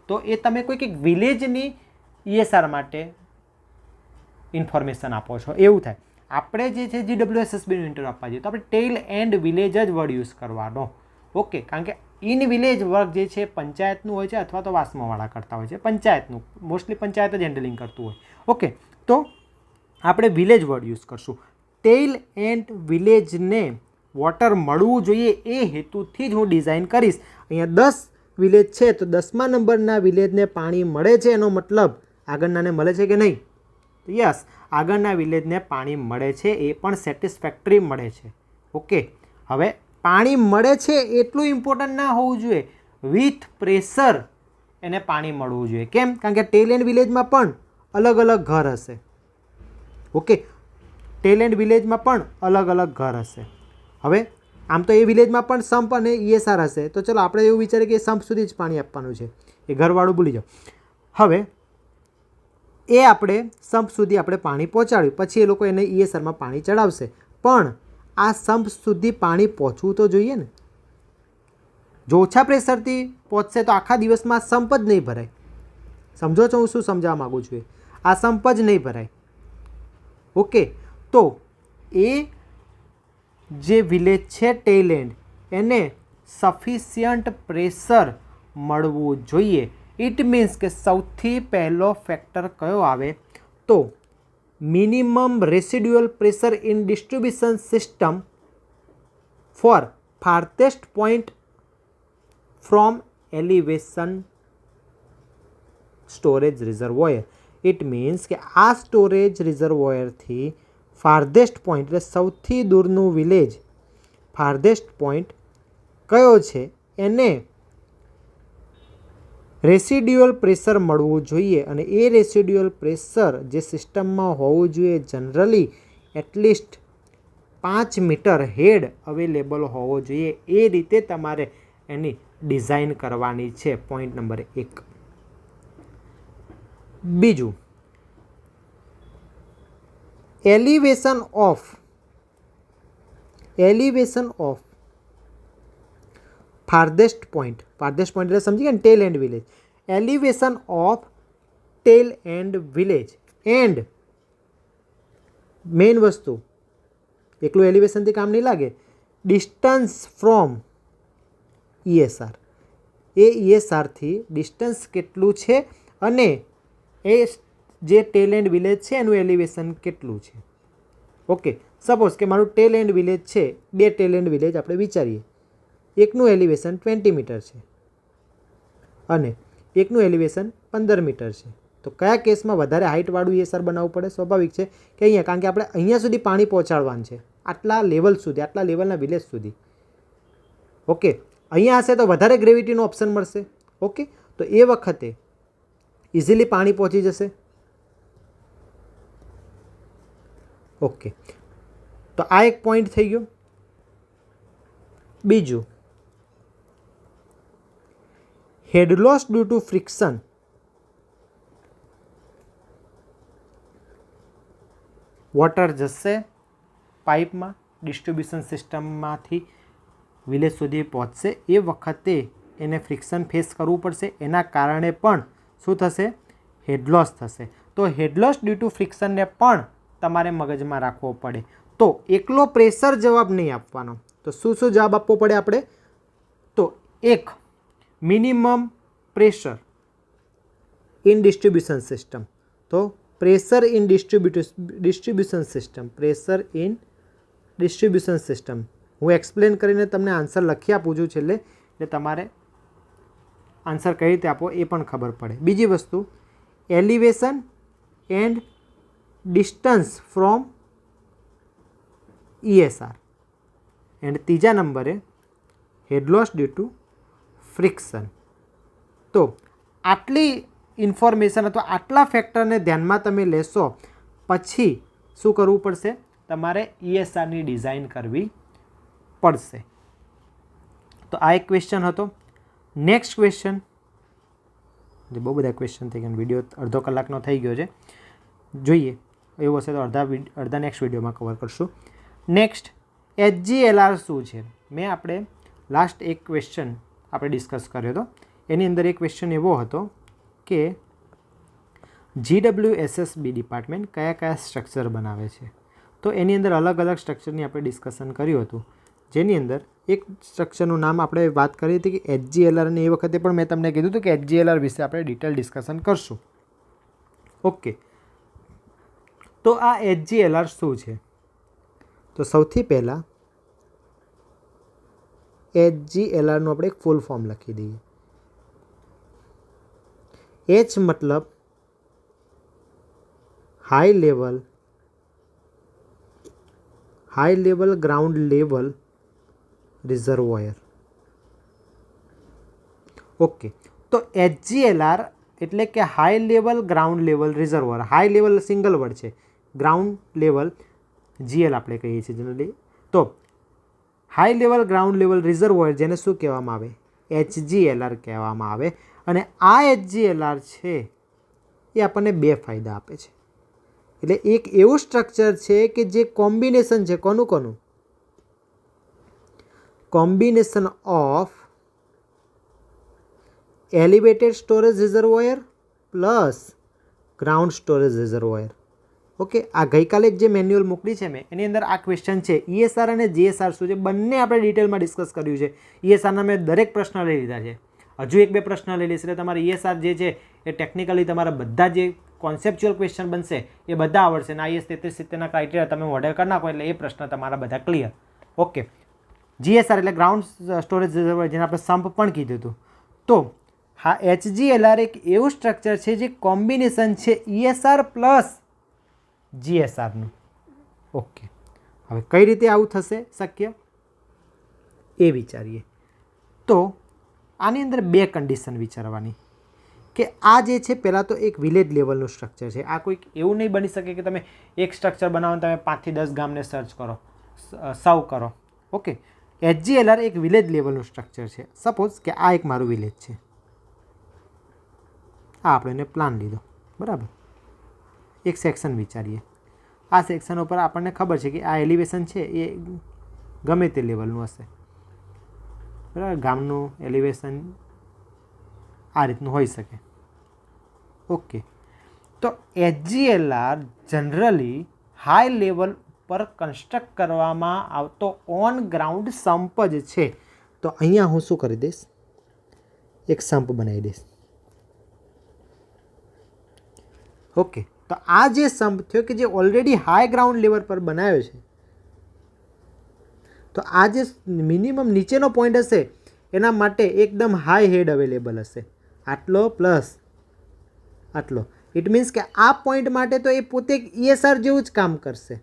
તો એ તમે કોઈક એક વિલેજની ESR માટે ઇન્ફોર્મેશન આપો છો એવું થાય. આપણે જે છે GWSSBનું ઇન્ટરવ્યૂ આપવા જઈએ તો આપણે ટેઇલ એન્ડ વિલેજ જ વર્ડ યુઝ કરવાનો. ઓકે, કારણ કે ઇન વિલેજ વર્ક જે છે પંચાયતનું હોય છે અથવા તો વાસ્મોવાળા કરતા હોય છે. પંચાયતનું મોસ્ટલી પંચાયત જ હેન્ડલિંગ કરતું હોય. ઓકે, તો આપણે વિલેજ વર્ડ યુઝ કરશું. ટેઇલ એન્ડ વિલેજને વોટર મળવું જોઈએ એ હેતુથી જ હું ડિઝાઇન કરીશ. અહીંયા 10 વિલેજ છે તો 10મા નંબરના વિલેજને પાણી મળે છે, એનો મતલબ આગળનાને મળે છે કે નહીં? યસ, આગળના વિલેજને પાણી મળે છે, એ પણ સેટિસ્ફેક્ટરી મળે છે. ઓકે, હવે પાણી મળે છે એટલું ઇમ્પોર્ટન્ટ ના હોવું જોઈએ, વિથ પ્રેશર એને પાણી મળવું જોઈએ. કેમ? કારણ કે ટેલ એન્ડ વિલેજમાં પણ અલગ અલગ ઘર હશે. ઓકે, ટેલ એન્ડ વિલેજમાં પણ અલગ અલગ ઘર હશે. હવે આમ તો એ વિલેજમાં પણ સંપ અને ESR હશે, તો ચલો આપણે એવું વિચારીએ કે સંપ સુધી જ પાણી આપવાનું છે, એ ઘરવાળું ભૂલી જાઓ. હવે એ આપણે સંપ સુધી આપણે પાણી પહોંચાડ્યું, પછી એ લોકો એને ESRમાં પાણી ચડાવશે, પણ આ સંપ સુધી પાણી પહોંચવું તો જોઈએ ને. જો ઓછા પ્રેશરથી પહોંચશે તો આખા દિવસમાં સંપ જ નહીં ભરાય. સમજો છો હું શું સમજાવવા માગું છું? આ સંપ જ નહીં ભરાય. ઓકે, તો એ જે વિલેજ છે ટેલ એન્ડ, એને સફિશિયન્ટ પ્રેશર મળવું જોઈએ. ઇટ મીન્સ કે સૌથી પહેલો ફેક્ટર કયો આવે? તો minimum residual pressure in distribution system for farthest point from elevation storage reservoir. It means કે આ સ્ટોરેજ રિઝર્વોયરથી ફાર્ધેસ્ટ પોઈન્ટ એટલે સૌથી દૂરનું વિલેજ, ફાર્ધેસ્ટ પોઈન્ટ કયો છે એને રેસિડ્યુઅલ પ્રેશર મળવું જોઈએ અને એ રેસિડ્યુઅલ પ્રેશર જે સિસ્ટમમાં હોવું જોઈએ જનરલી એટલીસ્ટ 5 મીટર હેડ અવેલેબલ હોવો જોઈએ. એ રીતે તમારે એની ડિઝાઇન કરવાની છે. Point number 1. બીજું, એલિવેશન ઓફ farthest point એટલે સમજી ગયા ને, tail end village. Elevation of tail end village and main વસ્તુ, એકલું એલિવેશનથી કામ નહીં લાગે, ડિસ્ટન્સ ફ્રોમ ESR. એ ESRથી ડિસ્ટન્સ કેટલું છે અને એ જે ટેલ એન્ડ વિલેજ છે એનું એલિવેશન કેટલું છે. ઓકે, સપોઝ કે મારું ટેલ એન્ડ વિલેજ છે, 2 ટેલ એન્ડ વિલેજ આપણે વિચારીએ. એકનું એલિવેશન 20 મીટર છે અને એકનું એલિવેશન 15 મીટર છે. તો કયા કેસમાં વધારે હાઇટવાળું ESR બનાવવું પડે? સ્વાભાવિક છે કે અહીંયા, કારણ કે આપણે અહીંયા સુધી પાણી પહોંચાડવાનું છે, આટલા લેવલ સુધી, આટલા લેવલના વિલેજ સુધી. ઓકે, અહીંયા હશે તો વધારે ગ્રેવિટીનો ઓપ્શન મળશે. ઓકે, તો એ વખતે ઇઝીલી પાણી પહોંચી જશે. ઓકે, તો આ એક પોઈન્ટ થઈ ગયો. બીજું, head loss due to friction. Water જશે પાઇપમાં, ડિસ્ટ્રીબ્યુશન સિસ્ટમમાંથી વિલેજ સુધી પહોંચશે. એ વખતે એને ફ્રિક્શન ફેસ કરવું પડશે. એના કારણે પણ શું થશે? હેડ લોસ થશે. તો હેડ લોસ ડ્યુ ટુ ફ્રિક્શનને પણ તમારે મગજમાં રાખવો પડે. તો એકલો પ્રેશર જવાબ નહીં આપવાનો. તો શું જવાબ આપવો પડે આપણે? તો એક, minimum pressure in distribution system. તો પ્રેશર ઇન ડિસ્ટ્રીબ્યુશન સિસ્ટમ હું એક્સપ્લેન કરીને તમને આન્સર લખી આપું છું છેલ્લે, એટલે તમારે આન્સર કઈ રીતે આપો એ પણ ખબર પડે. બીજી વસ્તુ, elevation and distance from ESR. And ત્રીજા નંબરે હેડ લોસ ડ્યુ ટુ ફ્રિક્શન. તો આટલી ઇન્ફોર્મેશન અથવા આટલા ફેક્ટરને ધ્યાનમાં તમે લેશો પછી શું કરવું પડશે? તમારે ESRની ડિઝાઇન કરવી પડશે. તો આ એક ક્વેશ્ચન હતો. નેક્સ્ટ ક્વેશ્ચન, જે બહુ બધા ક્વેશ્ચન થઈ ગયા, વિડીયો અડધો કલાકનો થઈ ગયો છે. જોઈએ એવું હશે તો અડધા નેક્સ્ટ વિડીયોમાં કવર કરશું. નેક્સ્ટ, HGLR શું છે? આપણે લાસ્ટ એક ક્વેશ્ચન આપણે ડિસ્કસ કર્યો હતો. એની અંદર એક ક્વેશ્ચન એવો હતો કે GWSSB ડિપાર્ટમેન્ટ કયા સ્ટ્રક્ચર બનાવે છે. તો એની અંદર અલગ અલગ સ્ટ્રક્ચરની આપણે ડિસ્કશન કર્યું હતું, જેની અંદર એક સ્ટ્રક્ચરનું નામ આપણે વાત કરી હતી કે HGLR, અને એ વખતે પણ મેં તમને કીધું હતું કે HGLR વિશે આપણે ડિટેલ ડિસ્કશન કરશું. ઓકે, તો આ HGLR શું છે? તો સૌથી પહેલાં HGLRનું આપણે એક ફૂલ ફોર્મ લખી દઈએ. H મતલબ high level ground level reservoir. Okay, તો HGLR એટલે કે high level ground level reservoir. High level single word છે, ગ્રાઉન્ડ લેવલ GL આપણે કહીએ છીએ જનરલી. તો high level ground level reservoir, જેને શું કહેવામાં આવે? HGLR કહેવામાં આવે. અને આ HGLR છે એ આપણને 2 ફાયદા આપે છે. એટલે એક એવું સ્ટ્રક્ચર છે કે જે કોમ્બિનેશન છે, કોનું? Combination of elevated storage reservoir plus ground storage reservoir. Okay, આ ગઈકાલે જે મેન્યુઅલ મોકલી છે મેં, એની અંદર આ ક્વેશ્ચન છે. ESR અને GSR શું છે બંને આપણે ડિટેલમાં ડિસ્કસ કર્યું છે. ESRના મેં દરેક પ્રશ્ન લઈ લીધા છે. હજુ 1-2 પ્રશ્ન લઈ લઈશ એટલે તમારે ESR જે છે એ ટેકનિકલી તમારા બધા જે કોન્સેપ્ચ્યુઅલ ક્વેશ્ચન બનશે એ બધા આવડશે. અને IS 3370ના ક્રાઇટેરિયા તમે ઓર્ડર કરી નાખો એટલે એ પ્રશ્ન તમારા બધા ક્લિયર. ઓકે, GSR એટલે ગ્રાઉન્ડ સ્ટોરેજ રિઝર્વોયર, જેને આપણે સંપ પણ કીધું હતું. તો હા, HGLR એક એવું સ્ટ્રક્ચર છે જે કોમ્બિનેશન છે ESR પ્લસ GSRનું. ઓકે, હવે કઈ રીતે આવું થશે શક્ય એ વિચારીએ. તો આની અંદર 2 કન્ડિશન વિચારવાની. કે આ જે છે પહેલાં તો એક વિલેજ લેવલનું સ્ટ્રક્ચર છે. આ કોઈક એવું નહીં બની શકે કે તમે એક સ્ટ્રક્ચર બનાવો તમે 5 થી 10 ગામને સર્ચ કરો સર્વ કરો. ઓકે, HGLR એક વિલેજ લેવલનું સ્ટ્રક્ચર છે. સપોઝ કે આ એક મારું વિલેજ છે, આ આપણે એને પ્લાન લીધો, બરાબર. એક સેક્શન વિચારીએ, આ સેક્શન ઉપર આપણને ખબર છે કે આ એલિવેશન છે એ ગમે તે લેવલનું હશે, બરાબર. ગામનું એલિવેશન આ રીતનું હોઈ શકે. ઓકે, તો HGLR જનરલી હાઈ લેવલ પર કન્સ્ટ્રક્ટ કરવામાં આવતો ઓન ગ્રાઉન્ડ સમ્પ જ છે. તો અહીંયા હું શું કરી દઈશ, એક સમ્પ બનાવી દઈશ. ઓકે, તો આ જે સમ્પ થયો કે જે ઓલરેડી હાઈ ગ્રાઉન્ડ લેવલ પર બનાવ્યો છે, તો આ જે મિનિમમ નીચેનો પોઈન્ટ હશે એના માટે એકદમ હાઈ હેડ અવેલેબલ હશે, આટલો પ્લસ આટલો. ઇટ મીન્સ કે આ પોઈન્ટ માટે તો એ પોતે ESR જેવું જ કામ કરશે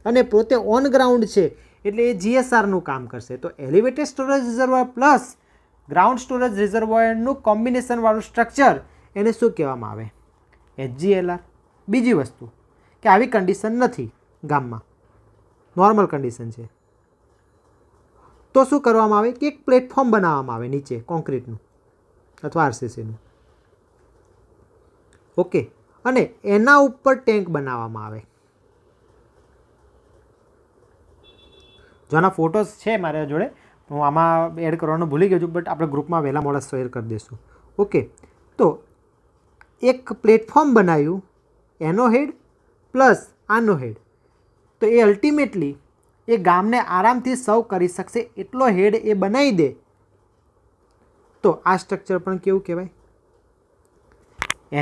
અને પોતે ઓન ગ્રાઉન્ડ છે એટલે એ GSRનું કામ કરશે. તો elevated storage reservoir plus ground storage રિઝર્વોયરનું કોમ્બિનેશનવાળું સ્ટ્રક્ચર એને શું કહેવામાં આવે, HGLR. બીજી વસ્તુ કે આવી કન્ડિશન નથી ગામમાં, નોર્મલ કન્ડિશન છે, તો શું કરવામાં આવે કે એક પ્લેટફોર્મ બનાવવામાં આવે નીચે કોન્ક્રીટનું અથવા RCCનું. ઓકે, અને એના ઉપર ટેન્ક બનાવવામાં આવે. જો આના ફોટોસ છે મારા જોડે, હું આમાં એડ કરવાનું ભૂલી ગયો છું, બટ આપણે ગ્રુપમાં વહેલા મોડા શેર કરી દઈશું. ઓકે, તો એક પ્લેટફોર્મ બનાવ્યું, એનો હેડ પ્લસ આનો હેડ, તો એ અલ્ટિમેટલી એ ગામને આરામથી સર્વ કરી શકશે એટલો હેડ એ બનાવી દે. તો આ સ્ટ્રક્ચર પણ કેવું કહેવાય,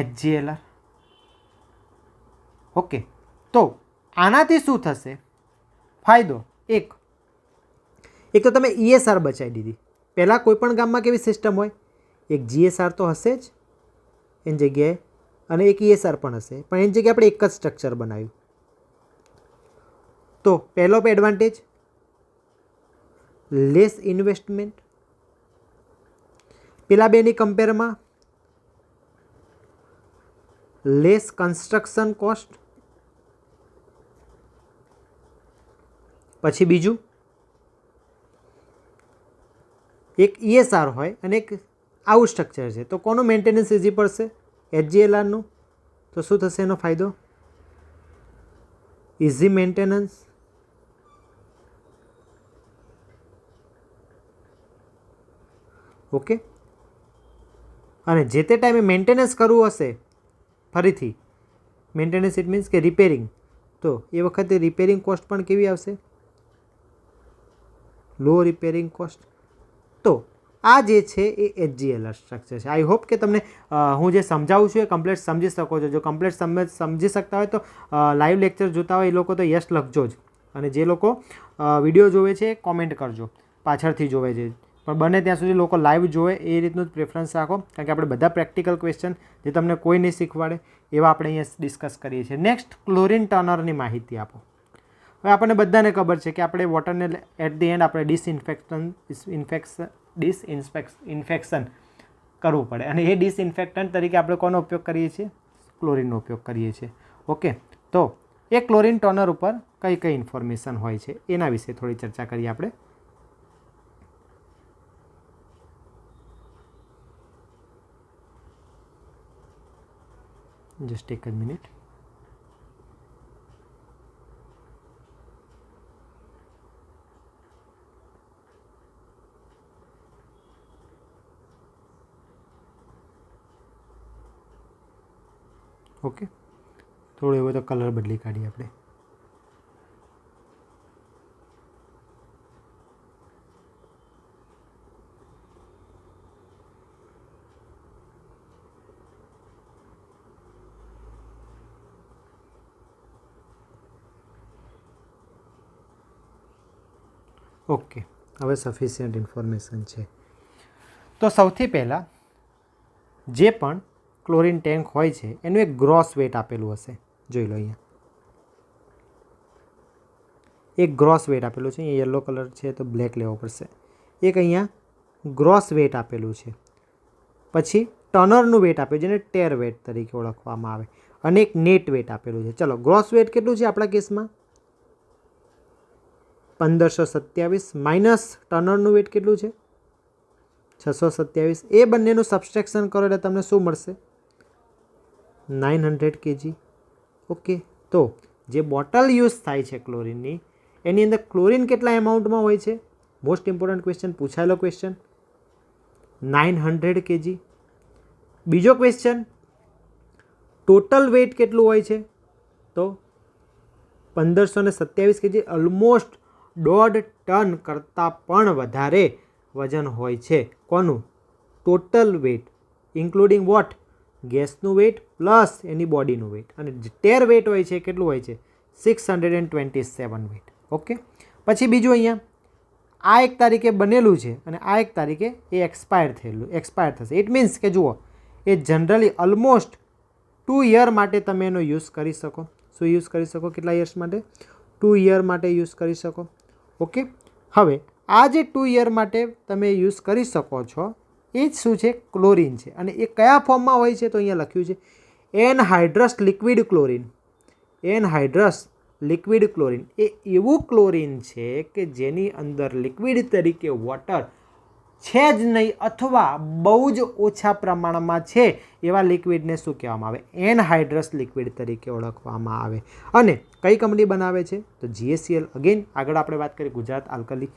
HGLR. ઓકે, તો આનાથી શું થશે ફાયદો, એક તો તમે ESR બચાવી દીધી. પહેલાં કોઈપણ ગામમાં કેવી સિસ્ટમ હોય, એક GSR તો હશે જ એની જગ્યાએ અને એક ESR પણ હશે, પણ એની જગ્યાએ આપણે એક જ સ્ટ્રક્ચર બનાવ્યું. તો પહેલો એડવાન્ટેજ લેસ ઇન્વેસ્ટમેન્ટ, પેલા બેની કમ્પેરમાં લેસ કન્સ્ટ્રક્શન કોસ્ટ. પછી બીજું એક ESR હોય અને એક આવું સ્ટ્રક્ચર છે, તો કોનું મેન્ટેનન્સ ઇઝી પડશે, HGLRનું. તો શું થશે એનો ફાયદો, ઇઝી મેન્ટેનન્સ. ઓકે, અને જે તે ટાઈમે મેન્ટેનન્સ કરવું હશે, ફરીથી મેન્ટેનન્સ ઇટ મીન્સ કે રિપેરિંગ, તો એ વખતે રિપેરિંગ કોસ્ટ પણ કેવી આવશે, લો રિપેરિંગ કોસ્ટ. તો આ જે છે એ HGLR સ્ટ્રક્ચર છે. આઈ હોપ કે તમને હું જે સમજાવું છું એ કમ્પ્લીટ સમજી શકો છો. જો કમ્પ્લીટ સમજી શકતા હોય તો લાઈવ લેક્ચર જોતા હોય એ લોકો તો યસ લખજો જ, અને જે લોકો વિડીયો જોવે છે એ કોમેન્ટ કરજો પાછળથી જોવે છે. પણ બને ત્યાં સુધી લોકો લાઈવ જોવે એ રીતનું જ પ્રેફરન્સ રાખો, કારણ કે આપણે બધા પ્રેક્ટિકલ ક્વેશ્ચન જે તમને કોઈ નહીં શીખવાડે એવા આપણે અહીંયા ડિસ્કસ કરીએ છીએ. નેક્સ્ટ, ક્લોરિન ટર્નરની માહિતી આપો. હવે આપણને બધાને ખબર છે કે આપણે વોટરને એટ ધી એન્ડ આપણે ડિસઇન્ફેક્શન કરવું પડે, અને એ ડિસઇન્ફેક્ટન્ટ તરીકે આપણે કોનો ઉપયોગ કરીએ છીએ, ક્લોરિનનો ઉપયોગ કરીએ છીએ. ઓકે, તો એ ક્લોરિન ટર્નર ઉપર કઈ કઈ ઇન્ફોર્મેશન હોય છે એના વિશે થોડી ચર્ચા કરીએ આપણે. જસ્ટ એક જ મિનિટ. ઓકે, થોડું એવું તો કલર બદલી કાઢીએ આપણે. ઓકે, હવે સફિશિયન્ટ ઇન્ફોર્મેશન છે. તો સૌથી પહેલાં જે પણ ક્લોરિન ટેન્ક હોય છે એનું એક ગ્રોસ વેટ આપેલું હશે, જોઈ લો અહીંયા એક ગ્રોસ વેટ આપેલું છે. અહીંયા યલો કલર છે તો બ્લેક લેવો પડશે. એક અહીંયા ગ્રોસ વેટ આપેલું છે. પછી ટનરનું વેટ આપ્યું જેને ટેર વેટ તરીકે ઓળખવામાં આવે, અને એક નેટ વેટ આપેલું છે. ચલો ગ્રોસ વેટ કેટલું છે આપણા કેસમાં? 1527 માઇનસ ટનરનું વેટ કેટલું છે? 627. એ બંનેનું સબસ્ટ્રેક્શન કરો એટલે તમને શું મળશે? 900 kg. ઓકે, તો જે બોટલ યુઝ થાય છે ક્લોરીનની, એની અંદર ક્લોરીન કેટલા એમાઉન્ટમાં હોય છે? મોસ્ટ ઇમ્પોર્ટન્ટ ક્વેશ્ચન, પૂછાયેલો ક્વેશ્ચન. 900 kg. બીજો ક્વેશ્ચન, ટોટલ વેટ કેટલું હોય છે? તો 1527 kg, ઓલમોસ્ટ 1.5 ટન કરતાં પણ વધારે વજન હોય છે. કોનું? Total weight including what? ગેસનું વેટ પ્લસ એની બોડીનું વેટ. અને ટેર વેટ હોય છે કેટલું હોય છે? 627 વેટ. ઓકે, પછી બીજું અહીંયા આ 1 તારીખે બનેલું છે અને આ 1 તારીખે એ એક્સપાયર થશે. ઇટ મીન્સ કે જુઓ, એ જનરલી ઓલમોસ્ટ 2 યર માટે તમે એનો યુઝ કરી શકો. શું યુઝ કરી શકો? કેટલા યર્સ માટે? 2 યર માટે યુઝ કરી શકો. ઓકે, હવે આ જે 2 યર માટે તમે યુઝ કરી શકો છો એ જ શું છે? ક્લોરીન છે. અને એ કયા ફોર્મમાં હોય છે? તો અહીંયા લખ્યું છે એનહાઇડ્રસ લિક્વિડ ક્લોરીન. એનહાઇડ્રસ લિક્વિડ ક્લોરીન એ એવું ક્લોરીન છે કે જેની અંદર લિક્વિડ તરીકે વોટર છે જ નહીં, અથવા બહુ જ ઓછા પ્રમાણમાં છે એવા લિક્વિડને શું કહેવામાં આવે? એનહાઇડ્રસ લિક્વિડ તરીકે ઓળખવામાં આવે. અને કઈ કંપની બનાવે છે? તો GACL. અગેન આગળ આપણે વાત કરીએ ગુજરાત આલ્કલી,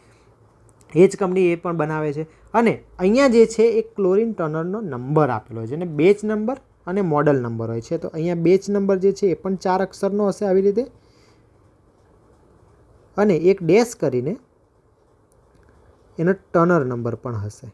એ જ કંપની એ પણ બનાવે છે. અને અહીંયા જે છે એ ક્લોરીન ટનરનો નંબર આપેલો હોય છે, અને બેચ નંબર અને મોડલ નંબર હોય છે. તો અહીંયા બેચ નંબર જે છે એ પણ 4 અક્ષરનો હશે આવી રીતે, અને એક ડેશ કરીને એનો ટનર નંબર પણ હશે.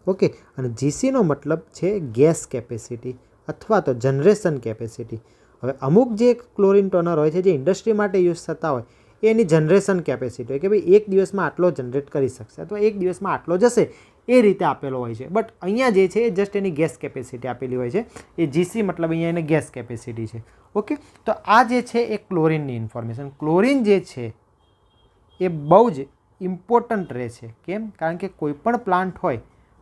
ઓકે, અને GCનો મતલબ છે ગેસ કેપેસિટી અથવા તો જનરેશન કેપેસિટી. હવે અમુક જે ક્લોરીન ટનર હોય છે જે ઇન્ડસ્ટ્રી માટે યુઝ થતા હોય એની જનરેશન કેપેસિટી હોય કે ભાઈ 1 દિવસમાં આટલો જનરેટ કરી શકશે અથવા 1 દિવસમાં આટલો જશે, એ રીતે આપેલો હોય છે. બટ અહીંયા જે છે એ જસ્ટ એની ગેસ કેપેસિટી આપેલી હોય છે. એ GC મતલબ અહીંયા એને ગેસ કેપેસિટી છે. ઓકે, તો આ જે છે એ ક્લોરીનની ઇન્ફોર્મેશન. ક્લોરીન જે છે એ બહુ જ ઇમ્પોર્ટન્ટ રહે છે. કેમ? કારણ કે કોઈ પણ પ્લાન્ટ હોય,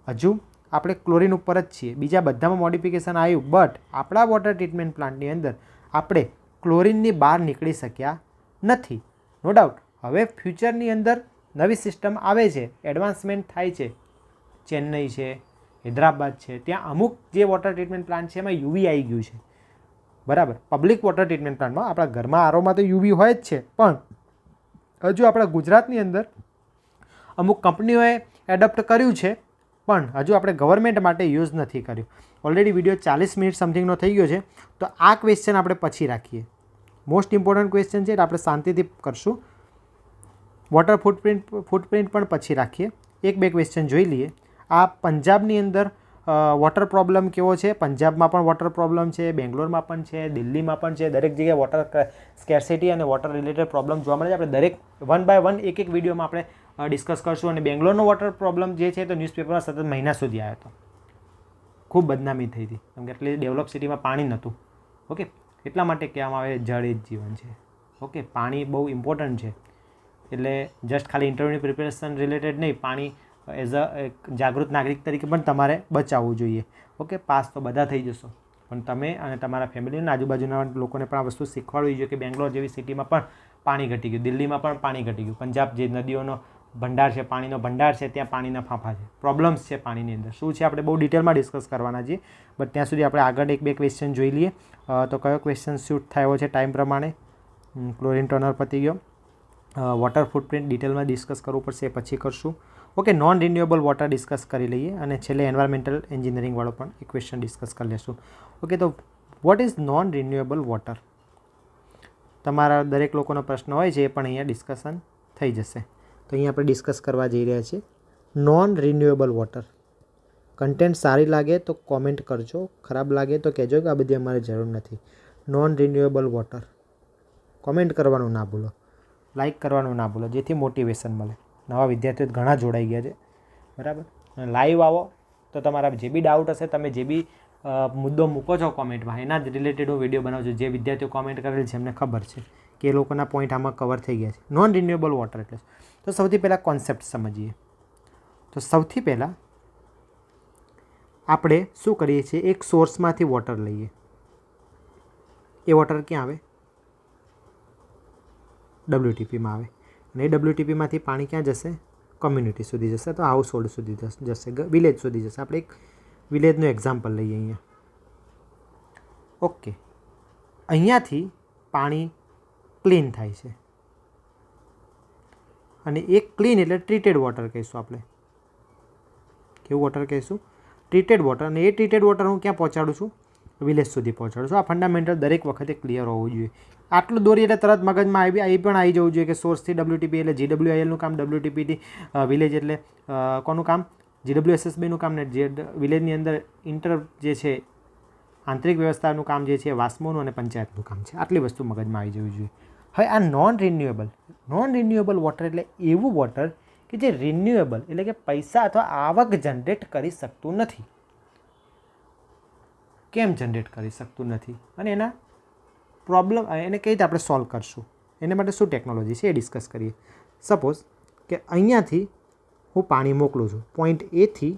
હજુ આપણે ક્લોરીન ઉપર જ છીએ, બીજા બધામાં મોડિફિકેશન આવ્યું, બટ આપણા વોટર ટ્રીટમેન્ટ પ્લાન્ટની અંદર આપણે ક્લોરીનની બહાર નીકળી શક્યા નથી. નો ડાઉટ હવે ફ્યુચરની અંદર નવી સિસ્ટમ આવે છે, એડવાન્સમેન્ટ થાય છે. ચેન્નઈ છે, હૈદરાબાદ છે, ત્યાં અમુક જે વોટર ટ્રીટમેન્ટ પ્લાન્ટ છે એમાં UV આવી ગયું છે. બરાબર, પબ્લિક વોટર ટ્રીટમેન્ટ પ્લાન્ટમાં આપણા ઘરમાં આરોમાં તો UV હોય જ છે, પણ હજુ આપણા ગુજરાતની અંદર અમુક કંપનીઓએ એડપ્ટ કર્યું છે, પણ હજુ આપણે ગવર્મેન્ટ માટે યુઝ નથી કર્યું. ઓલરેડી વિડીયો 40 મિનિટ સમથિંગનો થઈ ગયો છે, તો આ ક્વેશ્ચન આપણે પછી રાખીએ. મોસ્ટ ઇમ્પોર્ટન્ટ ક્વેશ્ચન છે એટલે આપણે શાંતિથી કરશું. વોટર ફૂટપ્રિન્ટ પણ પછી રાખીએ. 1-2 ક્વેશ્ચન જોઈ લઈએ. આ પંજાબની અંદર વોટર પ્રોબ્લેમ કેવો છે? પંજાબમાં પણ વોટર પ્રોબ્લેમ છે, બેંગ્લોરમાં પણ છે, દિલ્હીમાં પણ છે. દરેક જગ્યાએ વોટર સ્કેર્સિટી અને વોટર રિલેટેડ પ્રોબ્લેમ જોવા મળે છે. આપણે દરેક 1 by 1 એક વિડીયોમાં આપણે ડિસ્કસ કરશું. અને બેંગ્લોરનો વોટર પ્રોબ્લેમ જે છે તો ન્યૂઝપેપરમાં સતત મહિના સુધી આવ્યો હતો, ખૂબ બદનામી થઈ હતી, કેમ કે એટલી ડેવલપ સિટીમાં પાણી નહોતું. ઓકે, એટલા માટે કહેવામાં આવે જળ એ જ જીવન છે. ઓકે, પાણી બહુ ઇમ્પોર્ટન્ટ છે. એટલે જસ્ટ ખાલી ઇન્ટરવ્યૂની પ્રિપેરેશન રિલેટેડ નહીં, પાણી એઝ એક જાગૃત નાગરિક તરીકે પણ તમારે બચાવવું જોઈએ. ઓકે, પાસ તો બધા થઈ જશો, પણ તમે અને તમારા ફેમિલીના આજુબાજુના લોકોને પણ આ વસ્તુ શીખવાડવી જોઈએ કે બેંગ્લોર જેવી સિટીમાં પણ પાણી ઘટી ગયું, દિલ્હીમાં પણ પાણી ઘટી ગયું, પંજાબ જે નદીઓનો ભંડાર છે, પાણીનો ભંડાર છે, ત્યાં પાણીના ફાંફા છે, પ્રોબ્લેમ્સ છે પાણીની અંદર. શું છે આપણે બહુ ડિટેલમાં ડિસ્કસ કરવાના છીએ, બટ ત્યાં સુધી આપણે આગળ 1-2 ક્વેશ્ચન જોઈ લઈએ. તો કયો ક્વેશ્ચન શૂટ થયો છે ટાઈમ પ્રમાણે? ક્લોરીન ટનર પતી ગયો. વોટર ફૂટપ્રિન્ટ ડિટેલમાં ડિસ્કસ કરવું પડશે, એ પછી કરશું. Okay, non renewable water discuss કરી લઈએ, અને છેલ્લે એન્વાયરમેન્ટલ એન્જિનિયરિંગવાળો પણ એક ક્વેશ્ચન ડિસ્કસ કરી લેશું. ઓકે, તો vote is non renewable water? તમારા દરેક લોકોનો પ્રશ્ન હોય છે, એ પણ અહીંયા ડિસ્કશન થઈ જશે. તો અહીંયા આપણે ડિસ્કસ કરવા જઈ રહ્યા છીએ નોન રિન્યુએબલ વોટર. કન્ટેન્ટ સારી લાગે તો કોમેન્ટ કરજો, ખરાબ લાગે તો કહેજો કે આ બધી અમારે જરૂર નથી. નોન રિન્યુએબલ વોટર કોમેન્ટ કરવાનું ના ભૂલો, લાઇક કરવાનું ના ભૂલો, જેથી મોટિવેશન મળે. નવા વિદ્યાર્થીઓ ઘણા જોડાઈ ગયા છે, બરાબર. લાઈવ આવો તો તમારા જે બી ડાઉટ હશે, તમે જે બી મુદ્દો મૂકો છો કોમેન્ટમાં, એના જ રિલેટેડ હું વિડીયો બનાવું છું. જે વિદ્યાર્થીઓ કોમેન્ટ કરેલ છે એમને ખબર છે કે એ લોકોના પોઈન્ટ આમાં કવર થઈ ગયા છે. નોન રિન્યુએબલ વોટર એટલે તો સૌથી પહેલાં કોન્સેપ્ટ સમજીએ. તો સૌથી પહેલાં આપણે શું કરીએ છીએ, એક સોર્સમાંથી વોટર લઈએ. એ વોટર ક્યાં આવે? WTPમાં આવે. અને એ WTPમાંથી પાણી ક્યાં જશે? કોમ્યુનિટી સુધી જશે, તો હાઉસ હોલ્ડ સુધી જશે, વિલેજ સુધી જશે. આપણે એક વિલેજનું એક્ઝામ્પલ લઈએ અહીંયા. ઓકે, અહીંયાથી પાણી ક્લીન થાય છે અને એ ક્લીન એટલે ટ્રીટેડ વોટર કહીશું આપણે. કેવું વોટર કહીશું? Treated water. અને એ ટ્રીટેડ વોટર હું ક્યાં પહોંચાડું છું? વિલેજ સુધી પહોંચાડું છું. આ ફંડામેન્ટલ દરેક વખતે ક્લિયર હોવું જોઈએ. આટલું દોરી એટલે તરત મગજમાં એ પણ આવી જવું જોઈએ કે સોર્સથી WTP એટલે GWILનું કામ, WTPથી વિલેજ એટલે કોનું કામ? GWSSBનું કામ. ને જે વિલેજની અંદર ઇન્ટર જે છે આંતરિક વ્યવસ્થાનું કામ જે છે વાસ્મોનું અને પંચાયતનું કામ છે. આટલી વસ્તુ મગજમાં આવી જવી જોઈએ. હવે આ નોન રિન્યુએબલ વોટર એટલે એવું વોટર કે જે રિન્યુએબલ એટલે કે પૈસા અથવા આવક જનરેટ કરી શકતું નથી. કેમ જનરેટ કરી શકતું નથી અને એના પ્રોબ્લેમ એને કઈ રીતે આપણે સોલ્વ કરશું, એને માટે શું ટેકનોલોજી છે એ ડિસ્કસ કરીએ. સપોઝ કે અહીંયાથી હું પાણી મોકલું છું, પોઈન્ટ Aથી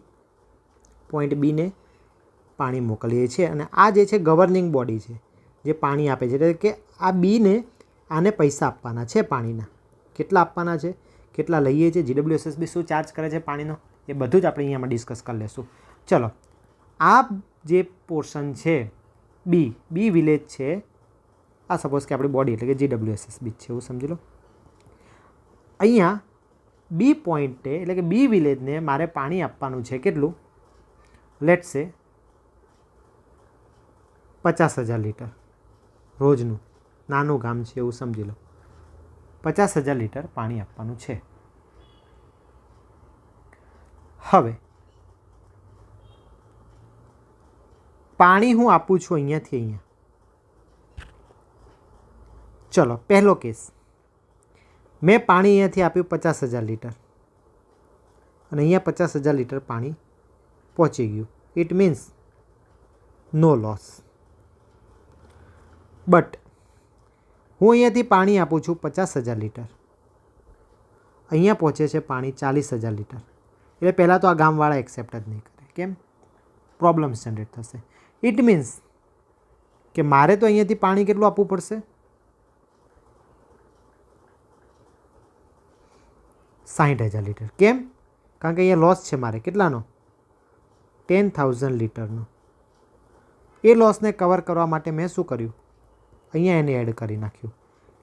પોઈન્ટ Bને પાણી મોકલીએ છીએ અને આ જે છે ગવર્નિંગ બોડી છે જે પાણી આપે છે. એટલે કે આ બીને આને પૈસા આપવાના છે પાણીના. કેટલા આપવાના છે, કેટલા લઈએ છીએ, GWSSB શું ચાર્જ કરે છે પાણીનો, એ બધું જ આપણે અહીંયામાં ડિસ્કસ કરી લઈશું. ચલો, આ જે પોર્શન છે બી વિલેજ છે, આ સપોઝ કે આપણી બોડી એટલે કે GWSSB છે એવું સમજી લો. અહીંયા બી પોઈન્ટે એટલે કે બી વિલેજને મારે પાણી આપવાનું છે કેટલું? લેટ્સ સે 50,000 લીટર રોજનું. નાનું ગામ છે એવું સમજી લો. 50,000 લીટર પાણી આપવાનું છે. હવે પાણી હું આપું છું અહીંયાથી અહીંયા. ચલો, પહેલો કેસ, મેં પાણી અહીંયાથી આપ્યું 50,000 લીટર અને અહીંયા 50,000 લીટર પાણી પહોંચી ગયું. It means no loss. But હું અહીંયાથી પાણી આપું છું 50,000 લીટર, અહીંયા પહોંચે છે પાણી 40,000 લીટર. એટલે પહેલાં તો આ ગામવાળા એક્સેપ્ટ જ નહીં કરે. કેમ? પ્રોબ્લેમ્સ જનરેટ થશે. ઇટ મીન્સ કે મારે તો અહીંયાથી પાણી કેટલું આપવું પડશે? 60,000 લીટર. કેમ? કારણ કે અહીંયા લોસ છે મારે કેટલાનો? 10,000 લીટરનો. એ લોસને કવર કરવા માટે મેં શું કર્યું? અહીંયા એને એડ કરી નાખ્યું.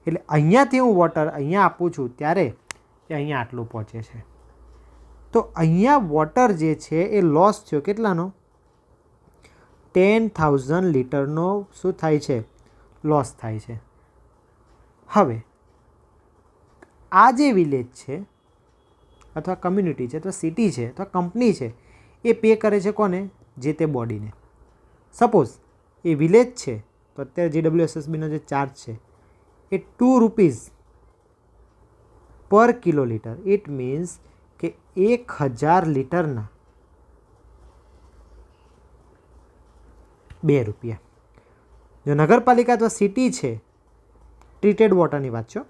એટલે અહીંયાથી હું વોટર અહીંયા આપું છું ત્યારે એ અહીંયા આટલું પહોંચે છે. તો અહીંયા વોટર જે છે એ લોસ થયો કેટલાનો? 10,000 લીટરનો શું થાય છે? લોસ થાય છે. હવે આ જે વિલેજ છે અથવા કમ્યુનિટી છે અથવા સિટી છે અથવા કંપની છે એ પે કરે છે કોને? જે તે બોડીને. સપોઝ એ વિલેજ છે તો અત્યારે GWSSBનો જે ચાર્જ છે એ 2 રૂપીઝ પર કિલો લીટર. ઇટ મીન્સ કે 1,000 લીટરના 2 રૂપિયા. જો નગરપાલિકા અથવા સિટી છે, ટ્રીટેડ વોટરની વાત છે,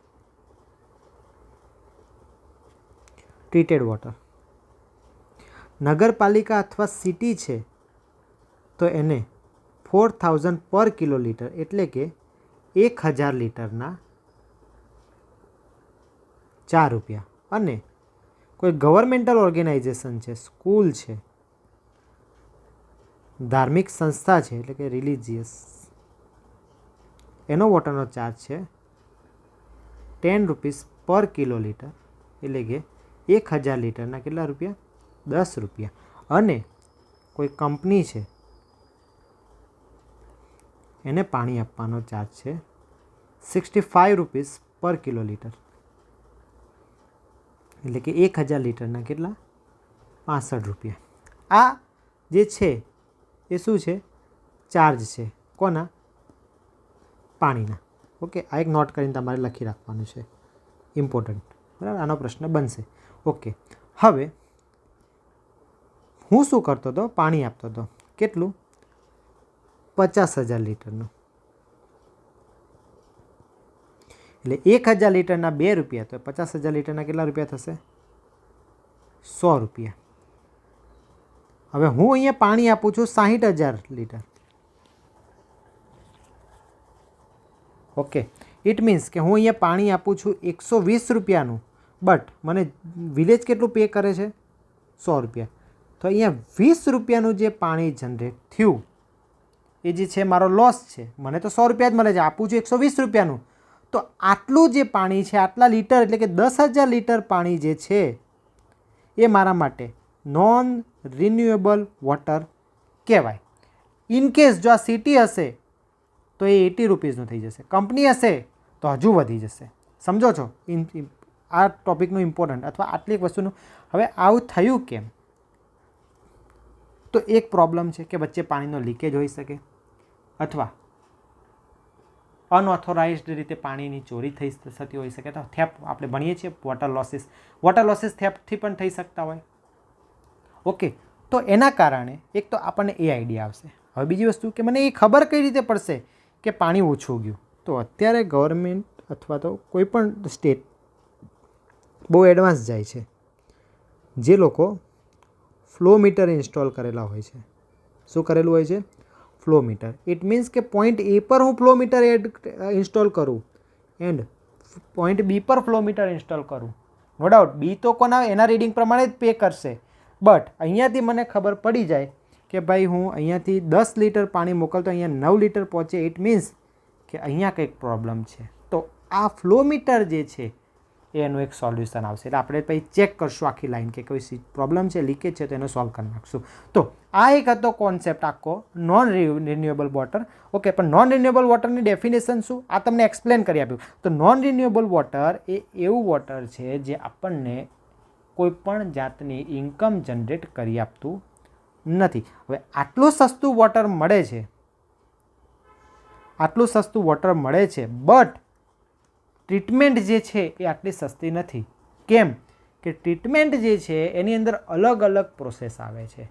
ટ્રીટેડ વોટર, નગરપાલિકા અથવા સિટી છે તો એને 4,000 પર કિલો લીટર એટલે કે 1,000 લીટરના 4 રૂપિયા. અને કોઈ ગવર્મેન્ટલ ઓર્ગેનાઇઝેશન છે, સ્કૂલ છે, ધાર્મિક સંસ્થા છે એટલે કે રિલિજિયસ, એનો વોટરનો ચાર્જ છે 10 રૂપીસ પર કિલો લીટર એટલે કે 1,000 લીટરના કેટલા રૂપિયા? 10 રૂપિયા. અને કોઈ કંપની છે એને પાણી આપવાનો ચાર્જ છે 65 રૂપીસ પર કિલો લીટર એટલે કે 1,000 લીટરના કેટલા? 65 રૂપિયા. આ જે છે એ શું છે? ચાર્જ છે. કોના? પાણીના. ઓકે, આ એક નોટ કરીને તમારે લખી રાખવાનું છે, ઇમ્પોર્ટન્ટ. બરાબર, આનો પ્રશ્ન બનશે. ઓકે, હવે હું શું કરતો હતો? પાણી આપતો હતો. કેટલું? 50,000 લીટરનું. એટલે 1,000 લીટરના 2 રૂપિયા તો 50,000 લીટરના કેટલા રૂપિયા થશે? 100 રૂપિયા. હવે હું અહીંયા પાણી આપું છું 60,000 લીટર. ઓકે, ઇટ મીન્સ કે હું અહીંયા પાણી આપું છું 120 રૂપિયાનું, બટ મને વિલેજ કેટલું પે કરે છે? 100 રૂપિયા. તો અહીંયા 20 રૂપિયાનું જે પાણી જનરેટ થયું એ જે છે મારો લોસ છે. મને તો 100 રૂપિયા જ મળે છે, આપું છું 120 રૂપિયાનું. તો આટલું જે પાણી છે, આટલા લીટર એટલે કે 10,000 લીટર પાણી જે છે એ મારા માટે નોન રિન્યુએબલ વોટર કહેવાય. ઇનકેસ જો આ સિટી હશે તો એ 80 રૂપીસનું થઈ જશે, કંપની હશે તો હજુ વધી જશે. સમજો છો આ ટોપિકનું ઇમ્પોર્ટન્ટ, અથવા આટલી એક વસ્તુનું. હવે આવું થયું કેમ? તો એક પ્રોબ્લેમ છે કે વચ્ચે પાણીનો લીકેજ હોઈ શકે, અથવા અનઓથોરાઇઝ્ડ રીતે પાણીની ચોરી થતી હોઈ શકે. તો થેફ્ટ આપણે ભણીએ છીએ વોટર લોસીસ થેફ્ટથી પણ થઈ શકતા હોય. ઓકે, તો એના કારણે એક તો આપણને એ આઈડિયા આવશે. હવે બીજી વસ્તુ કે મને એ ખબર કઈ રીતે પડશે કે પાણી ઓછું ગયું? તો અત્યારે ગવર્મેન્ટ અથવા તો કોઈ પણ સ્ટેટ બહુ એડવાન્સ જાય છે. જે લોકો ફ્લો મીટર ઇન્સ્ટોલ કરેલા હોય છે. શું કરેલું હોય છે? Flow meter. ઇટ મીન્સ કે પોઈન્ટ એ પર હું ફ્લો મીટર ઇન્સ્ટોલ કરું એન્ડ પોઈન્ટ બી પર ફ્લો મીટર ઇન્સ્ટોલ કરું. નો ડાઉટ બી તો કોના એના રીડિંગ પ્રમાણે જ પે કરશે, બટ અહીંયાથી મને ખબર પડી જાય કે ભાઈ હું અહીંયાથી 10 લીટર પાણી મોકલતો અહીંયા 9 લીટર પહોંચે. ઇટ મીન્સ કે અહીંયા કંઈક પ્રોબ્લેમ છે. તો આ ફ્લો મીટર જે છે એનું એક સોલ્યુશન આવશે. એટલે આપણે પછી ચેક કરશું આખી લાઈન કે કોઈ પ્રોબ્લેમ છે, લીકેજ છે, તો એને સોલ્વ કરી નાખશું. તો આ એક હતો કોન્સેપ્ટ આખો નોન રિન્યુએબલ વોટર. ઓકે, પણ નોન રિન્યુએબલ વોટરની ડેફિનેશન શું? આ તમને એક્સપ્લેન કરી આપ્યું. તો નોન રિન્યુએબલ વોટર એ એવું વોટર છે જે આપણને કોઈપણ જાતની ઇન્કમ જનરેટ કરી આપતું નથી. હવે આટલું સસ્તું વોટર મળે છે, બટ ટ્રીટમેન્ટ જે છે એ આટલી સસ્તી નથી. કેમ કે ટ્રીટમેન્ટ જે છે એની અંદર અલગ અલગ પ્રોસેસ આવે છે.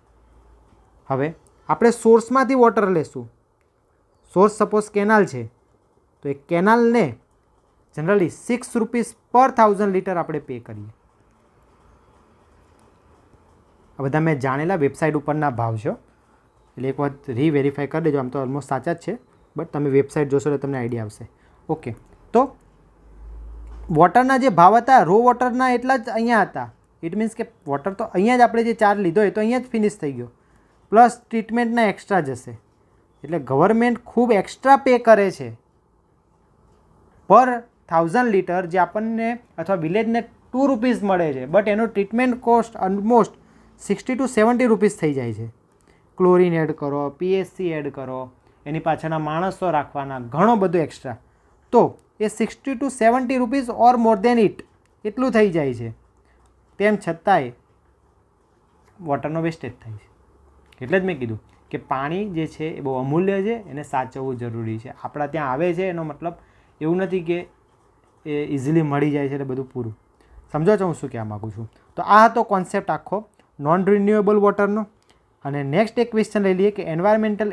હવે આપણે સોર્સમાંથી વોટર લેશું. સોર્સ સપોઝ કેનાલ છે, તો એ કેનાલને જનરલી 6 રૂપીસ પર 1000 લીટર આપણે પે કરીએ. આ બધા મેં જાણેલા વેબસાઇટ ઉપરના ભાવ છે, એટલે એક વખત રીવેરીફાઈ કરી દેજો. આમ તો ઓલમોસ્ટ સાચા જ છે, બટ તમે વેબસાઇટ જોશો એટલે તમને આઈડિયા આવશે. ઓકે, તો વોટરના જે ભાવ હતા રો વોટરના એટલા જ અહીંયા હતા. ઇટ મીન્સ કે વોટર તો અહીંયા જ આપણે જે ચાર્જ લીધો એ તો અહીંયા જ ફિનિશ થઈ ગયો, પ્લસ ટ્રીટમેન્ટના એક્સ્ટ્રા જશે. એટલે ગવર્મેન્ટ ખૂબ એક્સ્ટ્રા પે કરે છે પર 1000 લીટર, જે આપણને અથવા વિલેજને 2 રૂપીસ મળે છે, બટ એનો treatment cost almost 60 to 70 rupees થઈ જાય છે. ક્લોરિન એડ કરો, પીએચસી એડ કરો, એની પાછળના માણસો રાખવાના, ઘણો બધો એક્સ્ટ્રા. તો એ 60 to 70 rupees or more than it એટલું થઈ જાય છે. તેમ છતાંય વોટરનો વેસ્ટેજ થાય છે. એટલે જ મેં કીધું કે પાણી જે છે એ બહુ અમૂલ્ય છે, એને સાચવવું જરૂરી છે. આપણા ત્યાં આવે છે એનો મતલબ એવું નથી કે એ ઇઝીલી મળી જાય છે એટલે બધું પૂરું. સમજો છો હું શું કહેવા માગું છું? તો આ હતો કોન્સેપ્ટ આખો નોન રિન્યુએબલ વોટરનો. અને નેક્સ્ટ એક ક્વેશ્ચન લઈ લઈએ કે એન્વાયરમેન્ટલ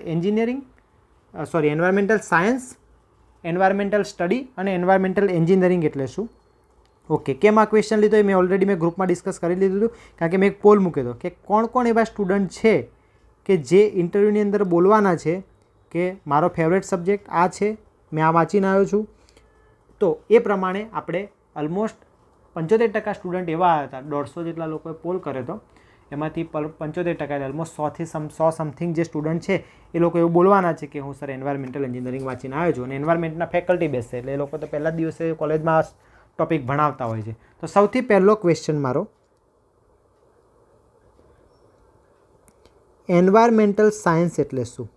સાયન્સ, એન્વાયરમેન્ટલ સ્ટડી અને એન્વાયરમેન્ટલ એન્જિનિયરિંગ એટલે શું? ઓકે, કેમ આ ક્વેશ્ચન લીધો એ મેં ઓલરેડી ગ્રુપમાં ડિસ્કસ કરી લીધું હતું, કારણ કે મેં એક પોલ મૂક્યો હતો કે કોણ કોણ એવા સ્ટુડન્ટ છે કે જે ઇન્ટરવ્યૂની અંદર બોલવાના છે કે મારો ફેવરેટ સબ્જેક્ટ આ છે, મેં આ વાંચીને આવ્યો છું. તો એ પ્રમાણે આપણે ઓલમોસ્ટ 75% સ્ટુડન્ટ એવા હતા, 150 જેટલા લોકોએ પોલ કર્યો હતો. એમાંથી 75% ઓલમોસ્ટ 100 સમથિંગ જે સ્ટુડન્ટ છે એ લોકો એવું બોલવાના છે કે હું સર એન્વાયરમેન્ટલ એન્જિનિયરિંગ વાંચીને આવ્યો છું. અને એન્વાયરમેન્ટના ફેકલ્ટી બેસશે, એટલે એ લોકો તો પહેલા જ દિવસે કોલેજમાં ટોપિક ભણાવતા હોય છે. તો સૌથી પહેલો ક્વેશ્ચન મારો, એન્વાયરમેન્ટલ સાયન્સ એટલે શું?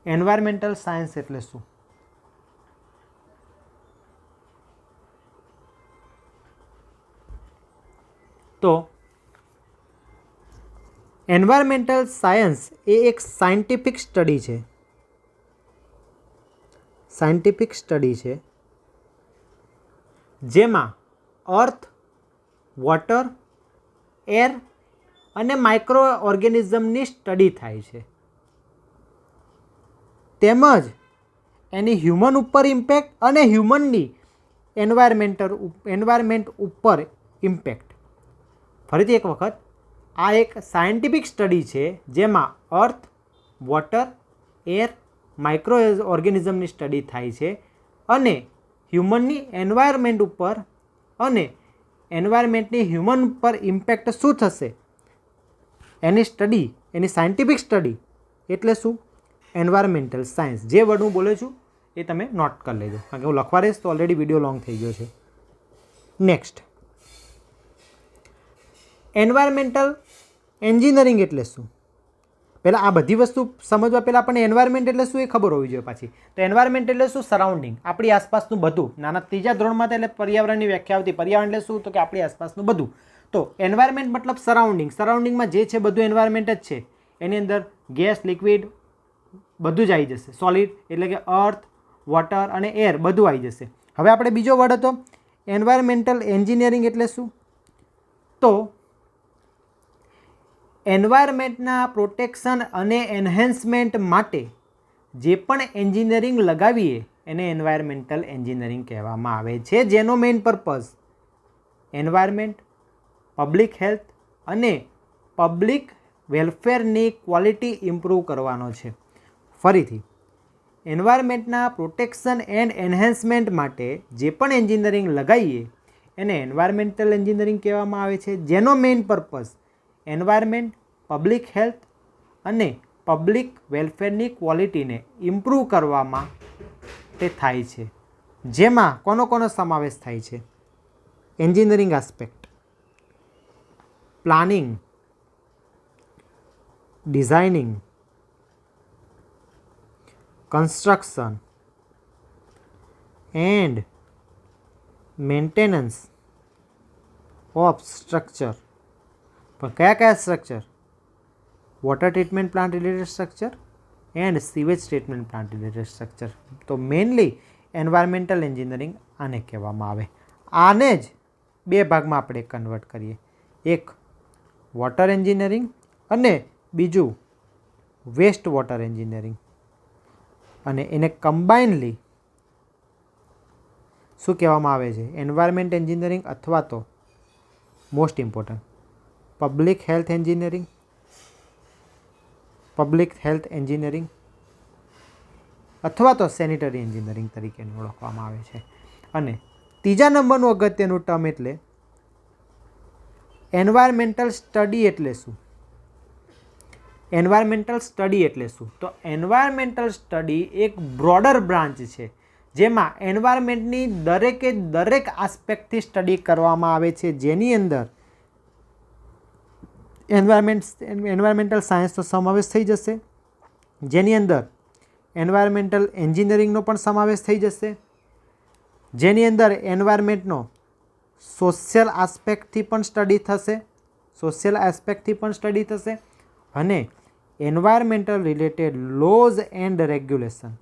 એન્વાયરમેન્ટલ સાયન્સ એટલે શું? તો એન્વાયરમેન્ટલ સાયન્સ એ એક સાયન્ટિફિક સ્ટડી છે. સાયન્ટિફિક સ્ટડી છે જેમાં અર્થ, વોટર, એર અને માઇક્રો ઓર્ગેનિઝમની સ્ટડી થાય છે, તેમજ એની હ્યુમન ઉપર ઇમ્પેક્ટ અને હ્યુમનની એન્વાયરમેન્ટ ઉપર ઇમ્પેક્ટ. ફરીથી એક વખત, આ એક સાયન્ટિફિક સ્ટડી છે જેમાં અર્થ, વોટર, એર, માઇક્રો ઓર્ગેનિઝમની સ્ટડી થાય છે અને હ્યુમનની એન્વાયરમેન્ટ ઉપર અને એન્વાયરમેન્ટની હ્યુમન પર ઇમ્પેક્ટ શું થશે એની સ્ટડી, એની સાયન્ટિફિક સ્ટડી એટલે શું? Environmental science. જે વર્ડ હું બોલું છું એ તમે નોટ કરી લેજો, કારણ કે હું લખવા રહીશ તો ઓલરેડી વિડીયો લોંગ થઈ ગયો છે. નેક્સ્ટ, એન્વાયરમેન્ટલ એન્જિનિયરિંગ એટલે શું? પહેલાં આ બધી વસ્તુ સમજવા પહેલાં આપણને એન્વાયરમેન્ટ એટલે શું એ ખબર હોવી જોઈએ પાછી. તો એન્વાયરમેન્ટ એટલે શું? સરાઉન્ડિંગ, આપણી આસપાસનું બધું. નાના ત્રીજા ધોરણમાં એટલે પર્યાવરણની વ્યાખ્યા આવતી. પર્યાવરણ એટલે શું? તો કે આપણી આસપાસનું બધું. તો એન્વાયરમેન્ટ મતલબ સરાઉન્ડિંગ. સરાઉન્ડિંગમાં જે છે બધું એન્વાયરમેન્ટ જ છે. એની અંદર ગેસ, લિક્વિડ બધું જ આવી જશે. સોલિડ એટલે કે અર્થ, વોટર અને એર બધું આવી જશે. હવે આપણે બીજો વર્ડ હતો એન્વાયરમેન્ટલ એન્જિનિયરિંગ એટલે શું? તો એન્વાયરમેન્ટના પ્રોટેક્શન અને એન્હેન્સમેન્ટ માટે જે પણ એન્જિનિયરિંગ લગાવીએ એને એન્વાયરમેન્ટલ એન્જિનિયરિંગ કહેવામાં આવે છે, જેનો main purpose environment, public health અને પબ્લિક વેલફેરની ક્વોલિટી ઇમ્પ્રૂવ કરવાનો છે. ફરીથી, એન્વાયરમેન્ટના પ્રોટેક્શન એન્ડ એન્હેન્સમેન્ટ માટે જે પણ એન્જિનિયરિંગ લગાવીએ એને એન્વાયરમેન્ટલ એન્જિનિયરિંગ કહેવામાં આવે છે, જેનો main purpose environment, public health અને પબ્લિક વેલફેરની ક્વોલિટીને ઇમ્પ્રૂવ કરવામાં તે થાય છે. જેમાં કોનો સમાવેશ થાય છે? Engineering aspect, planning, designing, construction and maintenance of structure. પણ કયા structure? Water treatment plant related structure and sewage treatment plant related structure. તો મેઇનલી એન્વાયરમેન્ટલ એન્જિનિયરિંગ આને કહેવામાં આવે. આને જ બે ભાગમાં આપણે કન્વર્ટ કરીએ, એક વોટર એન્જિનિયરિંગ અને બીજું વેસ્ટ વોટર એન્જિનિયરિંગ. અને એને કમ્બાઇનલી શું કહેવામાં આવે છે? એન્વાયરમેન્ટ એન્જિનિયરિંગ અથવા તો most important public health engineering, public health engineering અથવા તો સેનિટરી એન્જિનિયરિંગ તરીકે ઓળખવામાં આવે છે. અને ત્રીજા નંબરનું અગત્યનું ટર્મ એટલે એન્વાયરમેન્ટલ સ્ટડી એટલે શું? એન્વાયરમેન્ટલ સ્ટડી એટલે શું? તો એન્વાયરમેન્ટલ સ્ટડી એક બ્રોડર બ્રાન્ચ છે જેમાં એન્વાયરમેન્ટની દરેકે દરેક આસ્પેક્ટથી સ્ટડી કરવામાં આવે છે, જેની અંદર એન્વાયરમેન્ટલ સાયન્સનો સમાવેશ થઈ જશે, જેની અંદર એન્વાયરમેન્ટલ એન્જિનિયરિંગનો પણ સમાવેશ થઈ જશે, જેની અંદર એન્વાયરમેન્ટનો સોશિયલ આસ્પેક્ટથી પણ સ્ટડી થશે અને environmental related lose and regulation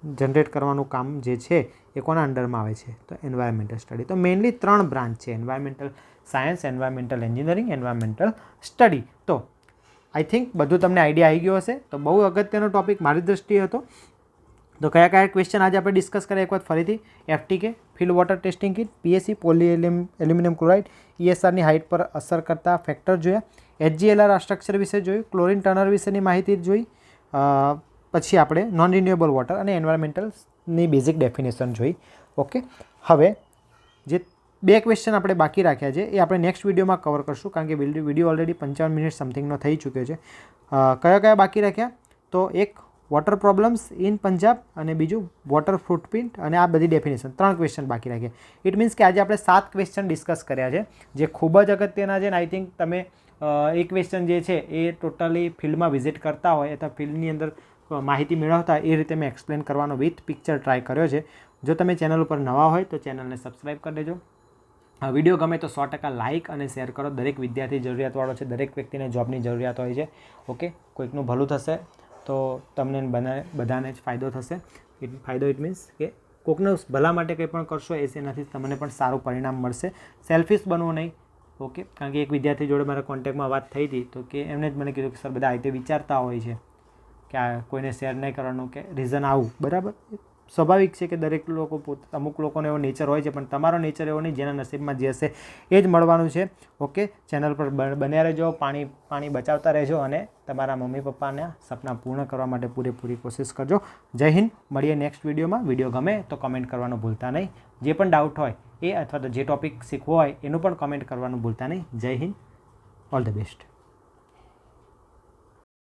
generate કરવાનું કામ જે છે એ કોના અંડરમાં આવે છે? તો એન્વાયરમેન્ટલ સ્ટડી. તો મેઇનલી 3 બ્રાન્ચ છે, environmental science, environmental engineering, environmental study. તો આઈ થિંક બધું તમને આઈડિયા આવી ગયો હશે. તો બહુ અગત્યનો ટોપિક મારી દૃષ્ટિએ હતો. તો કયા ક્વેશ્ચન આજે આપણે ડિસ્કસ કરીએ એક વખત ફરીથી? FTK, field water testing kit, PSC, poly aluminium chloride, ESRની હાઇટ પર અસર કરતા ફેક્ટર જોયા, HGLR સ્ટ્રક્ચર વિશે જોયું, ક્લોરિન ટર્નર વિશેની માહિતી જોઈ, પછી આપણે નોન રિન્યુએબલ વોટર અને એન્વાયરમેન્ટલની બેઝિક ડેફિનેશન જોઈ. ઓકે, હવે જે 2 ક્વેશ્ચન આપણે બાકી રાખ્યા છે એ આપણે નેક્સ્ટ વિડીયોમાં કવર કરશું, કારણ કે વિડીયો ઓલરેડી 55 મિનિટ સમથિંગનો થઈ ચૂક્યો છે. કયા બાકી રાખ્યા? તો એક વોટર પ્રોબ્લેમ્સ ઇન પંજાબ અને બીજું વોટર ફૂટપ્રિન્ટ, અને આ બધી ડેફિનેશન 3 ક્વેશ્ચન બાકી રાખ્યા. ઇટ મીન્સ કે આજે આપણે 7 ક્વેશ્ચન ડિસ્કસ કર્યા છે જે ખૂબ જ અગત્યના છે. અને આઈ થિંક તમે એ ક્વેશ્ચન જે છે એ ટોટલી ફિલ્ડમાં વિઝિટ કરતા હોય અથવા ફિલ્ડની અંદર માહિતી મેળવતા એ રીતે મેં એક્સપ્લેન કરવાનો વિથ પિક્ચર ટ્રાય કર્યો છે. જો તમે ચેનલ ઉપર નવા હોય તો ચેનલને સબસ્ક્રાઈબ કરી દેજો. વિડીયો ગમે તો 100% લાઇક અને શેર કરો. દરેક વિદ્યાર્થી જરૂરિયાતવાળો છે, દરેક વ્યક્તિને જોબની જરૂરિયાત હોય છે. ઓકે, કોઈકનું ભલું થશે તો તમને બધાને જ ફાયદો થશે. ફાયદો ઇટ મીન્સ કે કોઈકનું ભલા માટે કંઈ પણ કરશો એનાથી તમને પણ સારું પરિણામ મળશે. સેલ્ફિશ બનવું નહીં. ઓકે, કારણ કે એક વિદ્યાર્થી જોડે મારા કોન્ટેક્ટમાં વાત થઈ હતી તો કે એમને જ મને કીધું કે સર બધા આ રીતે વિચારતા હોય છે કે આ કોઈને શેર નહીં કરવાનું, કે રીઝન આવું. બરાબર, સ્વાભાવિક છે કે દરેક લોકો અમુક લોકોનો એવો નેચર હોય છે, પણ તમારો નેચર એવો નહીં, જેના નસીબમાં જે હશે એ જ મળવાનું છે. ઓકે, ચેનલ પર બન્યા રહેજો, પાણી બચાવતા રહેજો અને તમારા મમ્મી પપ્પાના સપના પૂર્ણ કરવા માટે પૂરેપૂરી કોશિશ કરજો. જય હિન્દ. મળીએ નેક્સ્ટ વિડીયોમાં. વિડીયો ગમે તો કમેન્ટ કરવાનું ભૂલતા નહીં. જે પણ ડાઉટ હોય એ અથવા તો જે ટૉપિક શીખવો હોય એનું પણ કમેન્ટ કરવાનું ભૂલતા નહીં. જય હિન્દ. All the best.